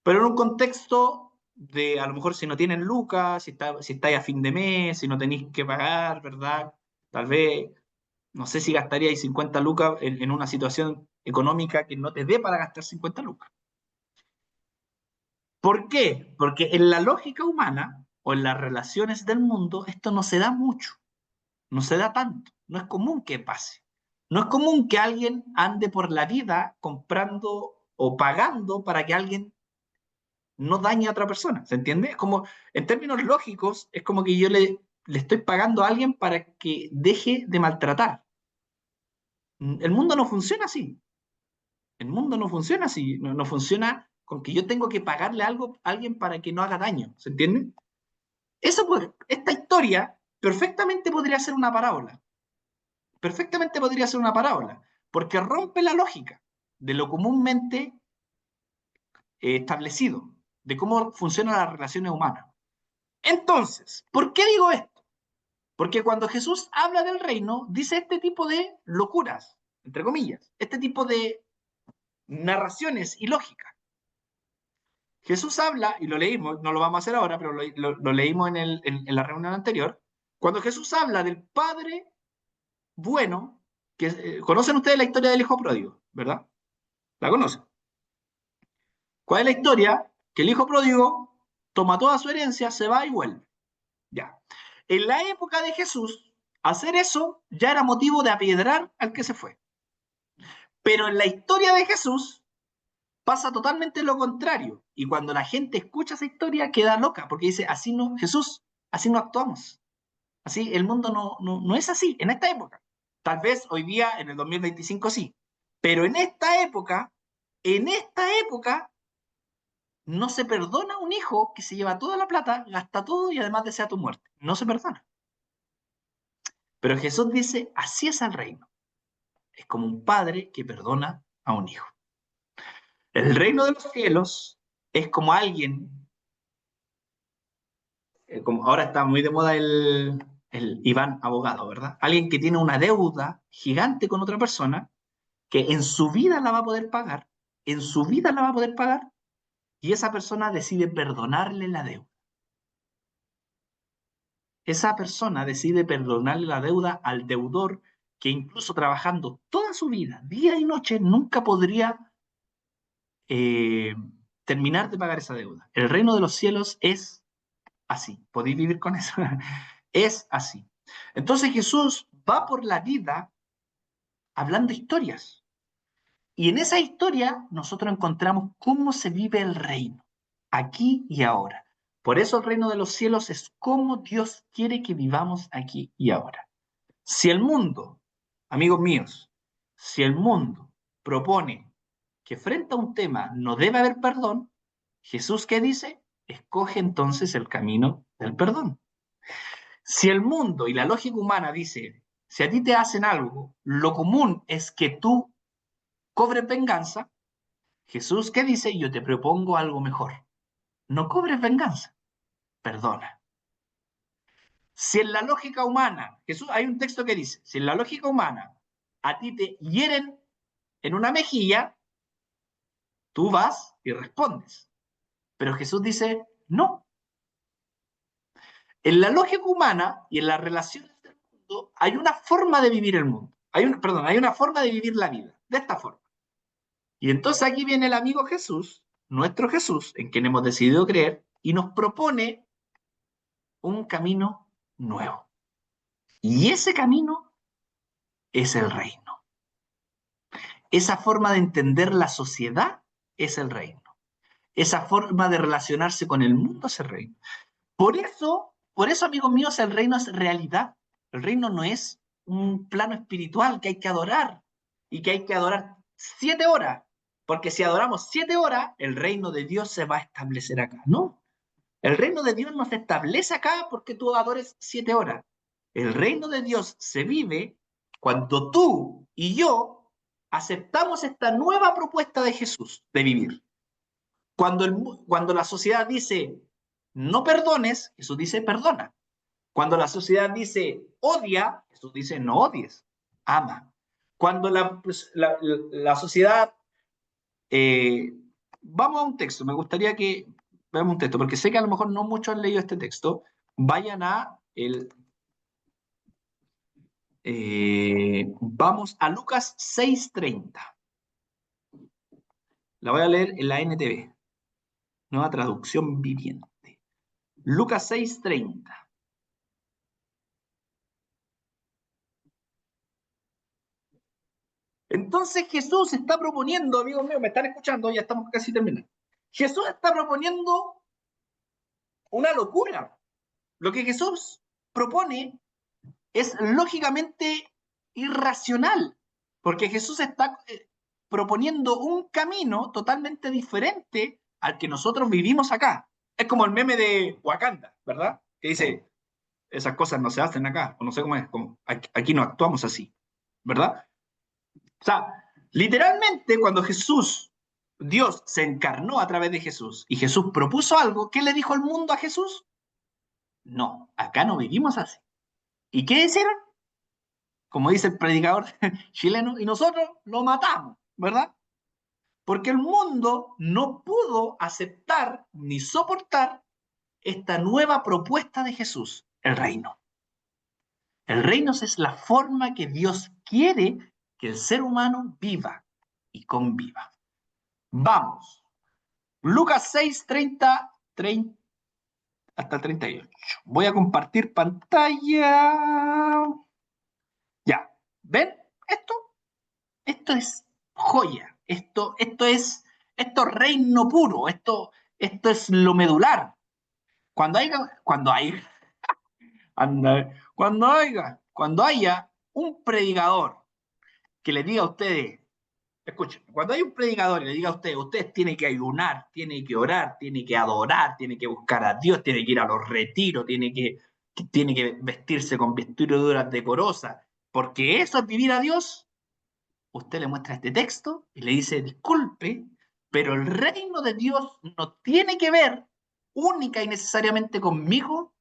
pero en un contexto de, a lo mejor si no tienen lucas, si estáis a fin de mes, si no tenéis que pagar, ¿verdad? Tal vez, no sé si gastaríais 50 lucas en una situación económica que no te dé para gastar 50 lucas. ¿Por qué? Porque en la lógica humana o en las relaciones del mundo esto no se da mucho, no se da tanto, no es común que pase. No es común que alguien ande por la vida comprando o pagando para que alguien no dañe a otra persona, ¿se entiende? Es como, en términos lógicos, es como que yo le estoy pagando a alguien para que deje de maltratar. El mundo no funciona así. El mundo no funciona así. No, no funciona con que yo tengo que pagarle algo a alguien para que no haga daño, ¿se entiende? Eso, pues, esta historia perfectamente podría ser una parábola. Perfectamente podría ser una parábola, porque rompe la lógica de lo comúnmente establecido, de cómo funcionan las relaciones humanas. Entonces, ¿por qué digo esto? Porque cuando Jesús habla del reino, dice este tipo de locuras, entre comillas, este tipo de narraciones ilógicas. Jesús habla, y lo leímos, no lo vamos a hacer ahora, pero lo leímos en la reunión anterior, cuando Jesús habla del Padre bueno, que conocen ustedes la historia del hijo pródigo, ¿verdad? ¿La conocen? ¿Cuál es la historia? Que el hijo pródigo toma toda su herencia, se va y vuelve. Ya. En la época de Jesús, hacer eso ya era motivo de apiedrar al que se fue. Pero en la historia de Jesús pasa totalmente lo contrario. Y cuando la gente escucha esa historia, queda loca, porque dice, así no, Jesús, así no actuamos. Así, el mundo no es así, en esta época. Tal vez hoy día, en el 2025, sí. Pero en esta época, no se perdona a un hijo que se lleva toda la plata, gasta todo y además desea tu muerte. No se perdona. Pero Jesús dice, así es el reino. Es como un padre que perdona a un hijo. El reino de los cielos es como alguien, como ahora está muy de moda el Iván abogado, ¿verdad? Alguien que tiene una deuda gigante con otra persona, que en su vida la va a poder pagar, en su vida la va a poder pagar, y esa persona decide perdonarle la deuda. Esa persona decide perdonarle la deuda al deudor que incluso trabajando toda su vida, día y noche, nunca podría eh, terminar de pagar esa deuda. El reino de los cielos es así. ¿Podéis vivir con eso? Es así. Entonces Jesús va por la vida hablando historias. Y en esa historia nosotros encontramos cómo se vive el reino, aquí y ahora. Por eso el reino de los cielos es cómo Dios quiere que vivamos aquí y ahora. Si el mundo, amigos míos, si el mundo propone que frente a un tema no debe haber perdón, Jesús, ¿qué dice? Escoge entonces el camino del perdón. Si el mundo y la lógica humana dice, si a ti te hacen algo, lo común es que tú cobres venganza, Jesús, ¿qué dice? Yo te propongo algo mejor. No cobres venganza, perdona. Si en la lógica humana, Jesús, hay un texto que dice, si en la lógica humana a ti te hieren en una mejilla, tú vas y respondes. Pero Jesús dice, no. En la lógica humana y en las relaciones del mundo hay una forma de vivir el mundo. Hay una forma de vivir la vida, de esta forma. Y entonces aquí viene el amigo Jesús, nuestro Jesús, en quien hemos decidido creer, y nos propone un camino nuevo. Y ese camino es el reino. Esa forma de entender la sociedad es el reino. Esa forma de relacionarse con el mundo es el reino. Por eso, amigos míos, el reino es realidad. El reino no es un plano espiritual que hay que adorar y que hay que adorar 7 horas, porque si adoramos 7 horas, el reino de Dios se va a establecer acá. No, El reino de Dios no se establece acá porque tú adores 7 horas. El reino de Dios se vive cuando tú y yo aceptamos esta nueva propuesta de Jesús de vivir. Cuando la sociedad dice no perdones, Jesús dice perdona. Cuando la sociedad dice odia, Jesús dice no odies, ama. Cuando la sociedad... vamos a un texto, me gustaría que veamos un texto, porque sé que a lo mejor no muchos han leído este texto. Vayan vamos a Lucas 6:30. La voy a leer en la NTV, nueva traducción viviente. Lucas 6:30. Entonces Jesús está proponiendo, amigos míos, me están escuchando, ya estamos casi terminando. Jesús está proponiendo una locura. Lo que Jesús propone es lógicamente irracional, porque Jesús está proponiendo un camino totalmente diferente al que nosotros vivimos acá. Es como el meme de Wakanda, ¿verdad? Que dice, esas cosas no se hacen acá, o no sé cómo es, como, aquí no actuamos así, ¿verdad? O sea, literalmente cuando Dios se encarnó a través de Jesús y Jesús propuso algo, ¿qué le dijo el mundo a Jesús? No, acá no vivimos así. ¿Y qué hicieron? Como dice el predicador chileno, y nosotros lo matamos, ¿verdad? Porque el mundo no pudo aceptar ni soportar esta nueva propuesta de Jesús, el reino. El reino es la forma que Dios quiere que el ser humano viva y conviva. Vamos. Lucas 6:30 hasta el 38. Voy a compartir pantalla. Ya. ¿Ven esto? Esto es joya. Esto es reino puro. Esto es lo medular. Cuando haya un predicador que le diga a ustedes, escuchen, cuando hay un predicador y le diga a ustedes tienen que ayunar, tienen que orar, tienen que adorar, tienen que buscar a Dios, tienen que ir a los retiros, tiene que vestirse con vestiduras decorosas, porque eso es vivir a Dios, usted le muestra este texto y le dice, disculpe, pero el reino de Dios no tiene que ver única y necesariamente conmigo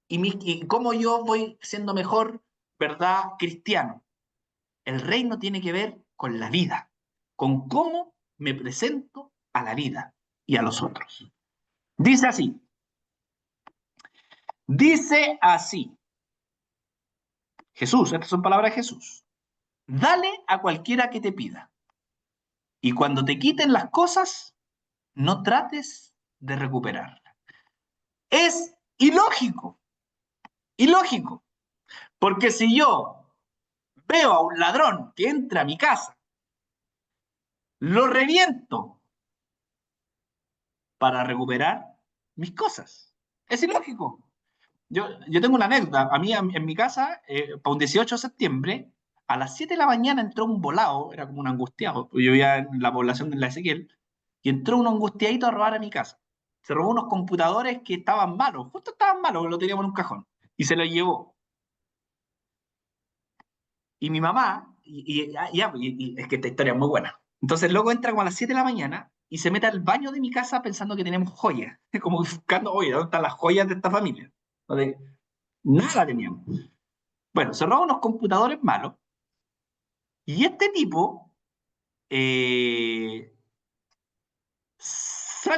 y cómo yo voy siendo mejor, ¿verdad? Cristiano. El reino tiene que ver con la vida, con cómo me presento a la vida y a los otros. Dice así, dice así, Jesús, estas son palabras de Jesús, dale a cualquiera que te pida, y cuando te quiten las cosas, no trates de recuperarlas. Es ilógico, porque si yo veo a un ladrón que entra a mi casa, lo reviento para recuperar mis cosas. Es ilógico. Yo tengo una anécdota. A mí, en mi casa, para un 18 de septiembre, a las 7 de la mañana entró un volado, era como un angustiado. Yo vivía en la población de la Ezequiel, y entró un angustiadito a robar a mi casa. Se robó unos computadores que estaban malos, justo estaban malos, lo teníamos en un cajón, y se los llevó. Y mi mamá, y es que esta historia es muy buena. Entonces, luego entra como a las 7 de la mañana y se mete al baño de mi casa pensando que tenemos joyas, como buscando, oye, ¿dónde están las joyas de esta familia? Donde nada teníamos. Bueno, se roba unos computadores malos y este tipo eh, salta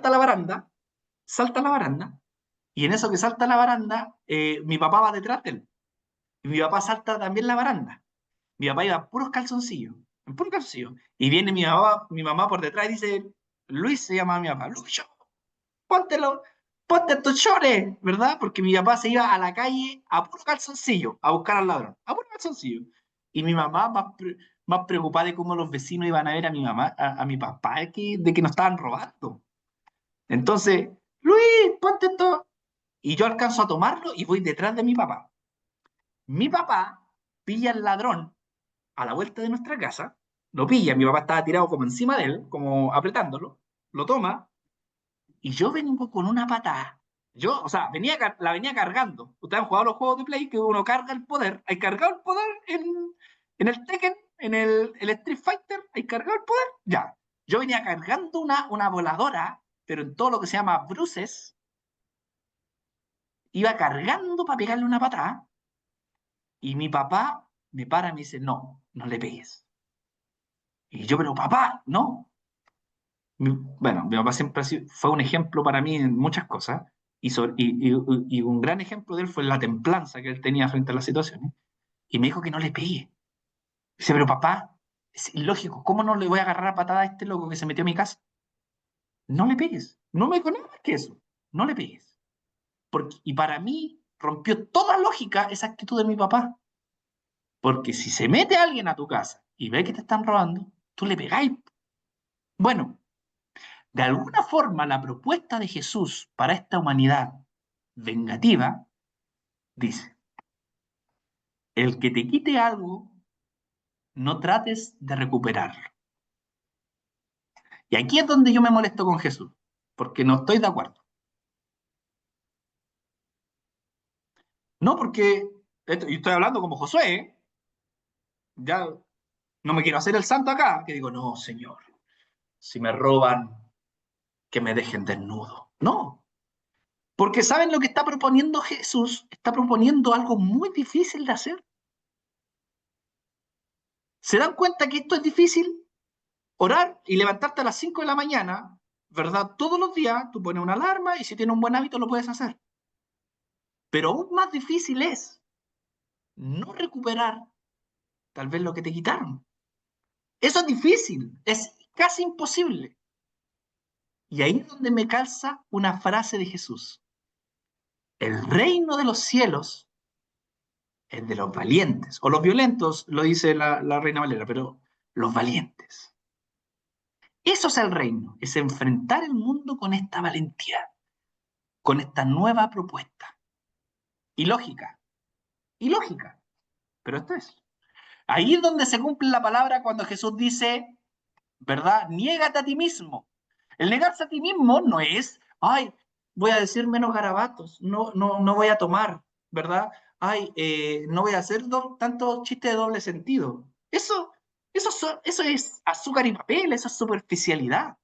a la baranda, y en eso que salta a la baranda, mi papá va detrás de él. Y mi papá salta también la baranda. Mi papá iba en puros calzoncillos. Y viene mi mamá por detrás y dice, Luis se llama mi papá, Luis, póntelo, ponte estos chores, ¿verdad? Porque mi papá se iba a la calle a puro calzoncillo, a buscar al ladrón, a puro calzoncillo. Y mi mamá más preocupada de cómo los vecinos iban a ver a mi mamá, a mi papá, de que nos estaban robando. Entonces, Luis, ponte esto. Y yo alcanzo a tomarlo y voy detrás de mi papá. Mi papá pilla al ladrón a la vuelta de nuestra casa, lo pilla, mi papá estaba tirado como encima de él, como apretándolo, lo toma Y yo vengo con una patada. Yo, o sea, la venía cargando. Ustedes han jugado los juegos de Play que uno carga el poder. ¿Hay cargado el poder en el Tekken, en el Street Fighter? ¿Hay cargado el poder? Ya. Yo venía cargando una voladora, pero en todo lo que se llama bruces, iba cargando para pegarle una patada. Y mi papá me para y me dice, no, no le pegues. Y yo, pero papá, no. Bueno, mi papá siempre fue un ejemplo para mí en muchas cosas. Y un gran ejemplo de él fue la templanza que él tenía frente a las situaciones. Y me dijo que no le pegue. Dice, pero papá, es ilógico, ¿cómo no le voy a agarrar a patada a este loco que se metió a mi casa? No le pegues. No me dijo nada más que eso. No le pegues. Y para mí rompió toda lógica esa actitud de mi papá. Porque si se mete alguien a tu casa y ve que te están robando, tú le pegáis. Bueno, de alguna forma la propuesta de Jesús para esta humanidad vengativa dice, el que te quite algo, no trates de recuperarlo. Y aquí es donde yo me molesto con Jesús, porque no estoy de acuerdo. No porque, y estoy hablando como Josué, ¿eh? Ya no me quiero hacer el santo acá, que digo, no, Señor, si me roban, que me dejen desnudo. No, porque ¿saben lo que está proponiendo Jesús? Está proponiendo algo muy difícil de hacer. ¿Se dan cuenta que esto es difícil? Orar y levantarte a las 5 de la mañana, ¿verdad? Todos los días tú pones una alarma y si tienes un buen hábito lo puedes hacer. Pero aún más difícil es no recuperar tal vez lo que te quitaron. Eso es difícil, es casi imposible. Y ahí es donde me calza una frase de Jesús. El reino de los cielos es de los valientes, o los violentos, lo dice la Reina Valera, pero los valientes. Eso es el reino, es enfrentar el mundo con esta valentía, con esta nueva propuesta. Ilógica, ilógica, pero esto es. Ahí es donde se cumple la palabra cuando Jesús dice, ¿verdad? Niégate a ti mismo. El negarse a ti mismo no es, ay, voy a decir menos garabatos, no voy a tomar, ¿verdad? Ay, no voy a hacer tanto chiste de doble sentido. Eso es azúcar y papel, eso es superficialidad.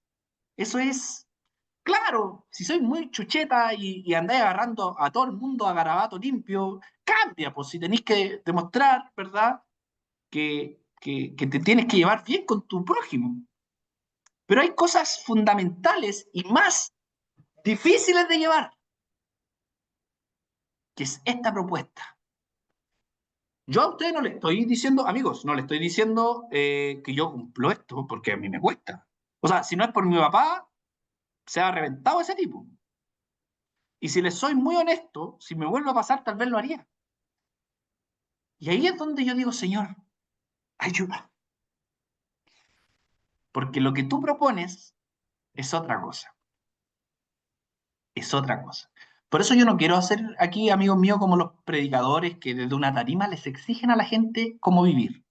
Eso es, claro, si soy muy chucheta y andáis agarrando a todo el mundo a garabato limpio, cambia, pues si tenéis que demostrar, ¿verdad? Que te tienes que llevar bien con tu prójimo. Pero hay cosas fundamentales y más difíciles de llevar, que es esta propuesta. Yo a ustedes no le estoy diciendo, amigos, no le estoy diciendo que yo cumplo esto, porque a mí me cuesta. O sea, si no es por mi papá, se ha reventado ese tipo. Y si les soy muy honesto, si me vuelve a pasar, tal vez lo haría. Y ahí es donde yo digo, Señor, ayuda. Porque lo que tú propones es otra cosa. Es otra cosa. Por eso yo no quiero hacer aquí, amigos míos, como los predicadores que desde una tarima les exigen a la gente cómo vivir.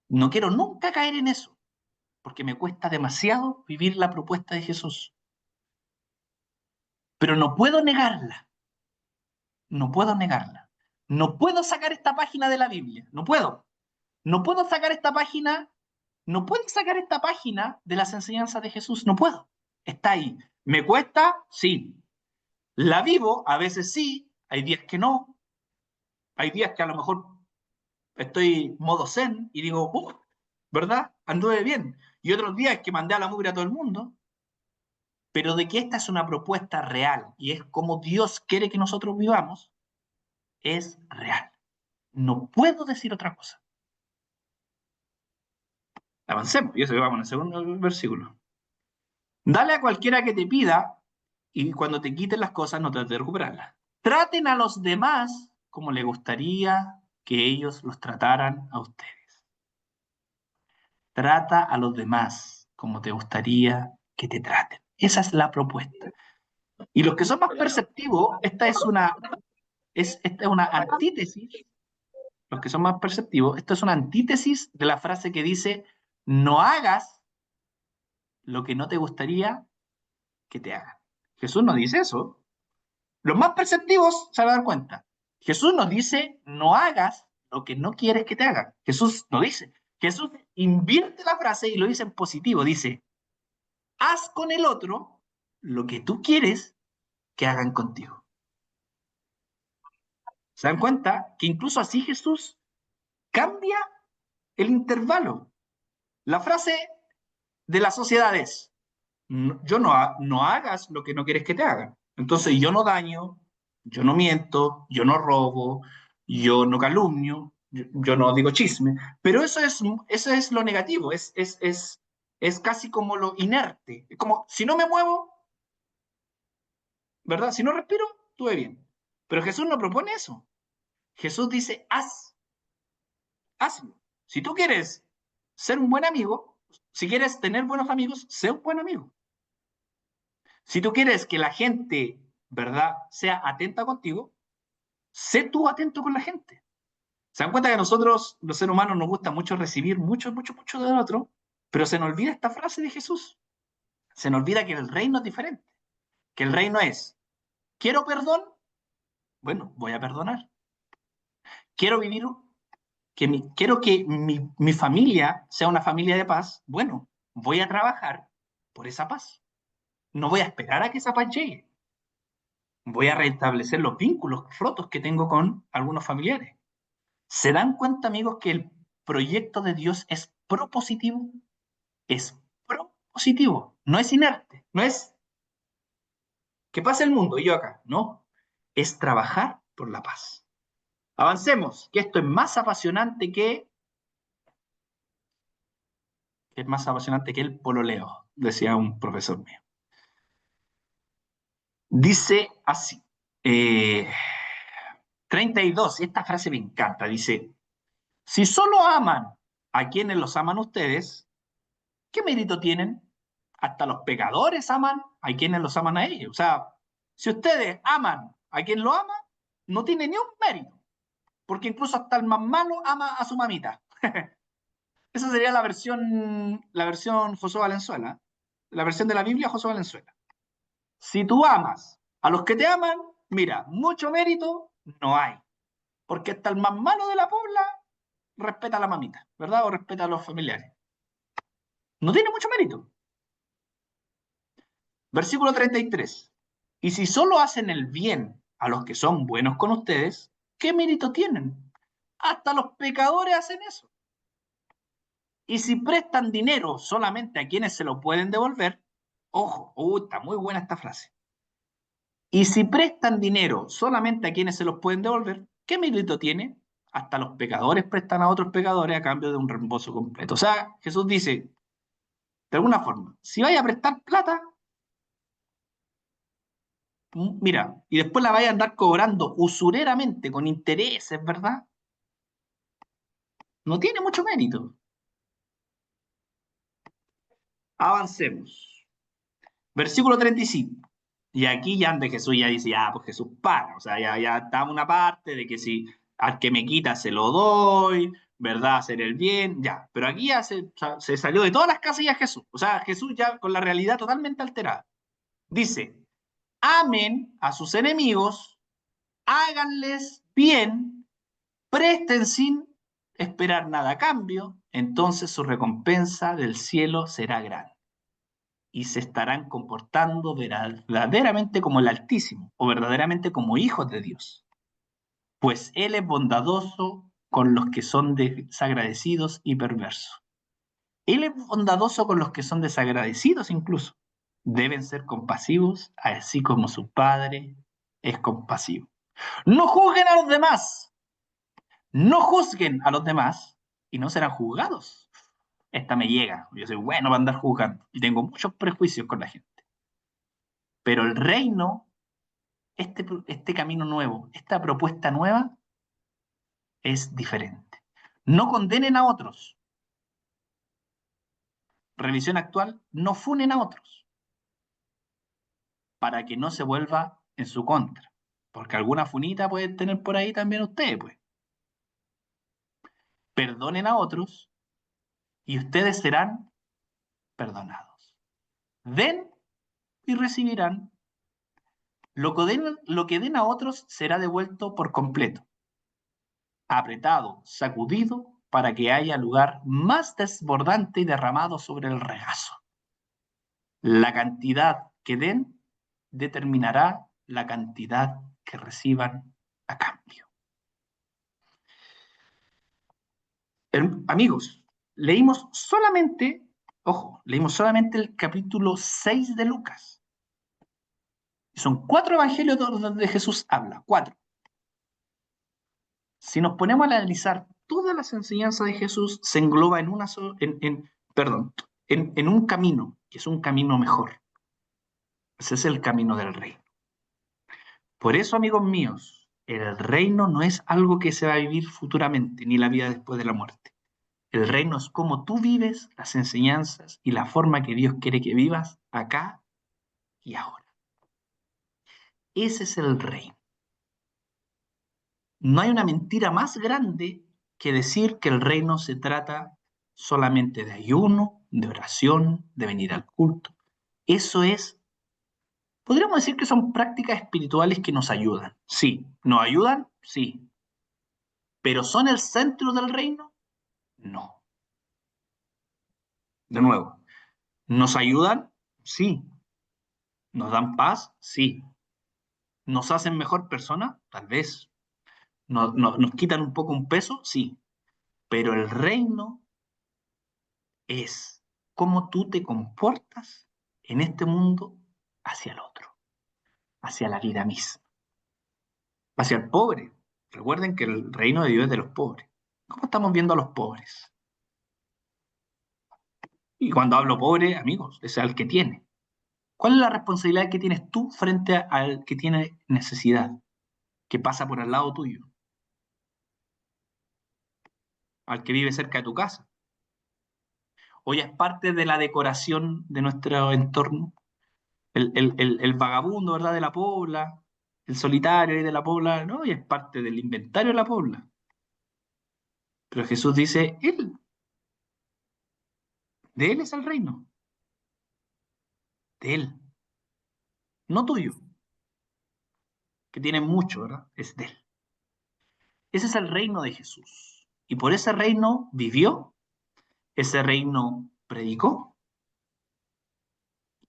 No quiero nunca caer en eso, porque me cuesta demasiado vivir la propuesta de Jesús. Pero no puedo negarla, no puedo negarla. No puedo sacar esta página de la Biblia, no puedo. No puedo sacar esta página, no puedo sacar esta página de las enseñanzas de Jesús, no puedo. Está ahí. ¿Me cuesta? Sí. ¿La vivo? A veces sí, hay días que no. Hay días que a lo mejor estoy modo zen y digo, ¿verdad? Anduve bien. Y otros días que mandé a la mugre a todo el mundo. Pero de que esta es una propuesta real y es como Dios quiere que nosotros vivamos, es real. No puedo decir otra cosa. Avancemos, y eso que vamos en el segundo versículo. Dale a cualquiera que te pida y cuando te quiten las cosas no trates de recuperarlas. Traten a los demás como le gustaría que ellos los trataran a ustedes. Trata a los demás como te gustaría que te traten. Esa es la propuesta. Y los que son más perceptivos, esta es una antítesis. Los que son más perceptivos, esto es una antítesis de la frase que dice, no hagas lo que no te gustaría que te hagan. Jesús no dice eso. Los más perceptivos se van a dar cuenta. Jesús nos dice, no hagas lo que no quieres que te hagan. Jesús no dice. Jesús invierte la frase y lo dice en positivo. Dice, haz con el otro lo que tú quieres que hagan contigo. ¿Se dan cuenta? Que incluso así Jesús cambia el intervalo. La frase de la sociedad es, yo no hagas lo que no quieres que te hagan. Entonces yo no daño, yo no miento, yo no robo, yo no calumnio, yo no digo chisme, pero eso es lo negativo, es casi como lo inerte. Es como, si no me muevo, ¿verdad? Si no respiro, estuve bien. Pero Jesús no propone eso. Jesús dice, hazlo. Si tú quieres ser un buen amigo, si quieres tener buenos amigos, sé un buen amigo. Si tú quieres que la gente, ¿verdad?, sea atenta contigo, sé tú atento con la gente. ¿Se dan cuenta que a nosotros, los seres humanos, nos gusta mucho recibir mucho, mucho, mucho del otro? Pero se nos olvida esta frase de Jesús. Se nos olvida que el reino es diferente. Que el reino es, quiero perdón, bueno, voy a perdonar. Quiero vivir, quiero que mi familia sea una familia de paz, bueno, voy a trabajar por esa paz. No voy a esperar a que esa paz llegue. Voy a restablecer los vínculos rotos que tengo con algunos familiares. ¿Se dan cuenta, amigos, que el proyecto de Dios es propositivo? Es propositivo, no es inerte, no es que pase el mundo y yo acá, no, es trabajar por la paz. Avancemos, que esto es más apasionante que el pololeo, decía un profesor mío. Dice así, 32, esta frase me encanta, dice, si solo aman a quienes los aman ustedes, ¿qué mérito tienen? Hasta los pecadores aman a quienes los aman a ellos. O sea, si ustedes aman a quien lo ama, no tiene ni un mérito, porque incluso hasta el más malo ama a su mamita. Esa sería la versión José Valenzuela, la versión de la Biblia José Valenzuela. Si tú amas a los que te aman, mira, mucho mérito no hay, porque hasta el más malo de la pobla respeta a la mamita, ¿verdad? O respeta a los familiares. No tiene mucho mérito. Versículo 33. Y si solo hacen el bien a los que son buenos con ustedes, ¿qué mérito tienen? Hasta los pecadores hacen eso. Y si prestan dinero solamente a quienes se lo pueden devolver, ojo, está muy buena esta frase. Y si prestan dinero solamente a quienes se los pueden devolver, ¿qué mérito tiene? Hasta los pecadores prestan a otros pecadores a cambio de un reembolso completo. O sea, Jesús dice, de alguna forma, si vaya a prestar plata, mira, y después la vaya a andar cobrando usureramente con intereses, ¿verdad? No tiene mucho mérito. Avancemos. Versículo 35. Y aquí ya ande Jesús ya dice, ya, pues Jesús para. O sea, ya está una parte de que si al que me quita se lo doy, ¿verdad? Hacer el bien, ya. Pero aquí ya se salió de todas las casillas Jesús. O sea, Jesús ya con la realidad totalmente alterada. Dice, amen a sus enemigos, háganles bien, presten sin esperar nada a cambio, entonces su recompensa del cielo será grande y se estarán comportando verdaderamente como el Altísimo o verdaderamente como hijos de Dios, pues Él es bondadoso con los que son desagradecidos y perversos. Él es bondadoso con los que son desagradecidos incluso. Deben ser compasivos, así como su Padre es compasivo. No juzguen a los demás, no juzguen a los demás y no serán juzgados. Esta me llega, yo soy bueno para andar juzgando y tengo muchos prejuicios con la gente. Pero el reino, este camino nuevo, esta propuesta nueva es diferente. No condenen a otros. Revisión actual, no funen a otros para que no se vuelva en su contra. Porque alguna funita pueden tener por ahí también ustedes, pues. Perdonen a otros y ustedes serán perdonados. Den y recibirán. Lo que den a otros será devuelto por completo, apretado, sacudido, para que haya lugar más desbordante y derramado sobre el regazo. La cantidad que den determinará la cantidad que reciban a cambio. Amigos, leímos solamente el capítulo 6 de Lucas. Son 4 evangelios donde Jesús habla, 4. Si nos ponemos a analizar todas las enseñanzas de Jesús, se engloba en en un camino, que es un camino mejor. Ese es el camino del reino. Por eso, amigos míos, el reino no es algo que se va a vivir futuramente, ni la vida después de la muerte. El reino es cómo tú vives las enseñanzas y la forma que Dios quiere que vivas acá y ahora. Ese es el reino. No hay una mentira más grande que decir que el reino se trata solamente de ayuno, de oración, de venir al culto. Eso es, podríamos decir que son prácticas espirituales que nos ayudan. Sí, nos ayudan, sí. Pero ¿son el centro del reino? No. De nuevo, ¿nos ayudan? Sí. ¿Nos dan paz? Sí. ¿Nos hacen mejor persona? Tal vez. ¿Nos quitan un poco un peso? Sí. Pero el reino es cómo tú te comportas en este mundo hacia el otro, hacia la vida misma, hacia el pobre. Recuerden que el reino de Dios es de los pobres. ¿Cómo estamos viendo a los pobres? Y cuando hablo pobre, amigos, es al que tiene. ¿Cuál es la responsabilidad que tienes tú frente al que tiene necesidad, que pasa por al lado tuyo, al que vive cerca de tu casa? Hoy es parte de la decoración de nuestro entorno. El vagabundo, ¿verdad? De la pobla, el solitario ahí de la pobla, ¿no? Y es parte del inventario de la pobla. Pero Jesús dice, de Él es el reino, de Él, no tuyo, que tiene mucho, ¿verdad? Es de Él. Ese es el reino de Jesús. Y por ese reino vivió, ese reino predicó,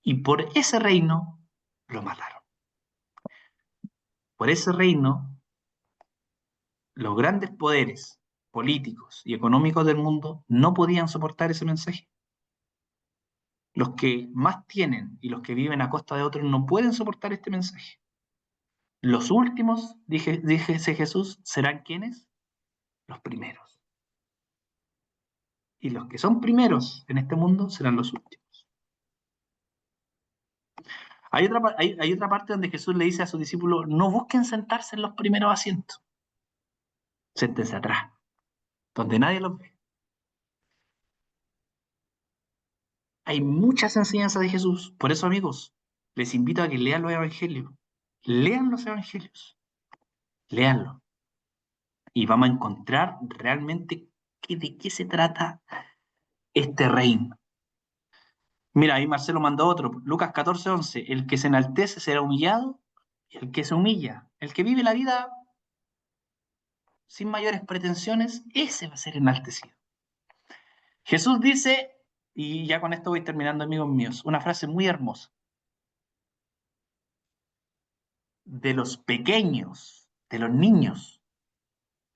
y por ese reino lo mataron. Por ese reino, los grandes poderes políticos y económicos del mundo no podían soportar ese mensaje. Los que más tienen y los que viven a costa de otros no pueden soportar este mensaje. Los últimos, dice Jesús, serán ¿quiénes? Los primeros. Y los que son primeros en este mundo serán los últimos. Hay otra parte donde Jesús le dice a sus discípulos, no busquen sentarse en los primeros asientos. Séntense atrás, donde nadie los ve. Hay muchas enseñanzas de Jesús. Por eso, amigos, les invito a que lean los evangelios. Lean los evangelios. Leanlos. Y vamos a encontrar realmente de qué se trata este reino. Mira, ahí Marcelo mandó otro, Lucas 14:11, el que se enaltece será humillado, y el que se humilla, el que vive la vida sin mayores pretensiones, ese va a ser enaltecido. Jesús dice, y ya con esto voy terminando, amigos míos, una frase muy hermosa. De los pequeños, de los niños,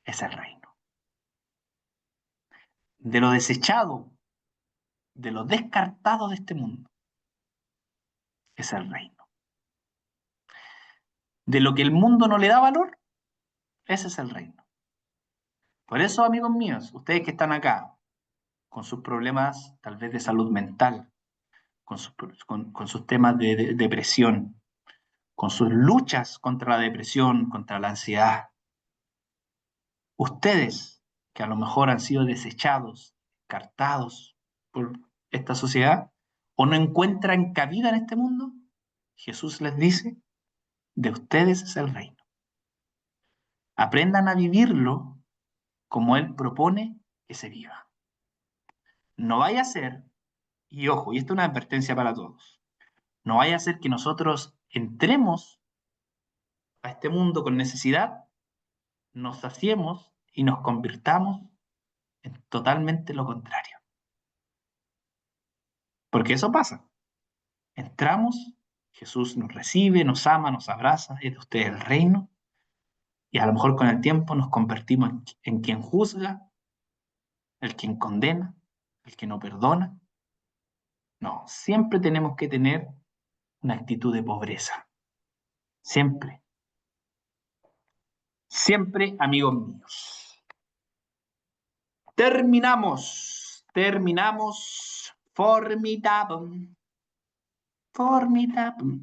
es el reino. De lo desechado, de lo descartado de este mundo, es el reino. De lo que el mundo no le da valor, ese es el reino. Por eso, amigos míos, ustedes que están acá, con sus problemas tal vez de salud mental, con sus temas de depresión, con sus luchas contra la depresión, contra la ansiedad, ustedes que a lo mejor han sido desechados, descartados por esta sociedad, o no encuentran cabida en este mundo, Jesús les dice, de ustedes es el reino. Aprendan a vivirlo como Él propone que se viva. No vaya a ser, y ojo, y esta es una advertencia para todos, no vaya a ser que nosotros entremos a este mundo con necesidad, nos saciemos y nos convirtamos en totalmente lo contrario. Porque eso pasa. Entramos, Jesús nos recibe, nos ama, nos abraza, es de usted el reino, y a lo mejor con el tiempo nos convertimos en quien juzga, el quien condena, el que no perdona. No, siempre tenemos que tener una actitud de pobreza. Siempre. Siempre, amigos míos. Terminamos. Formidable. Formidable.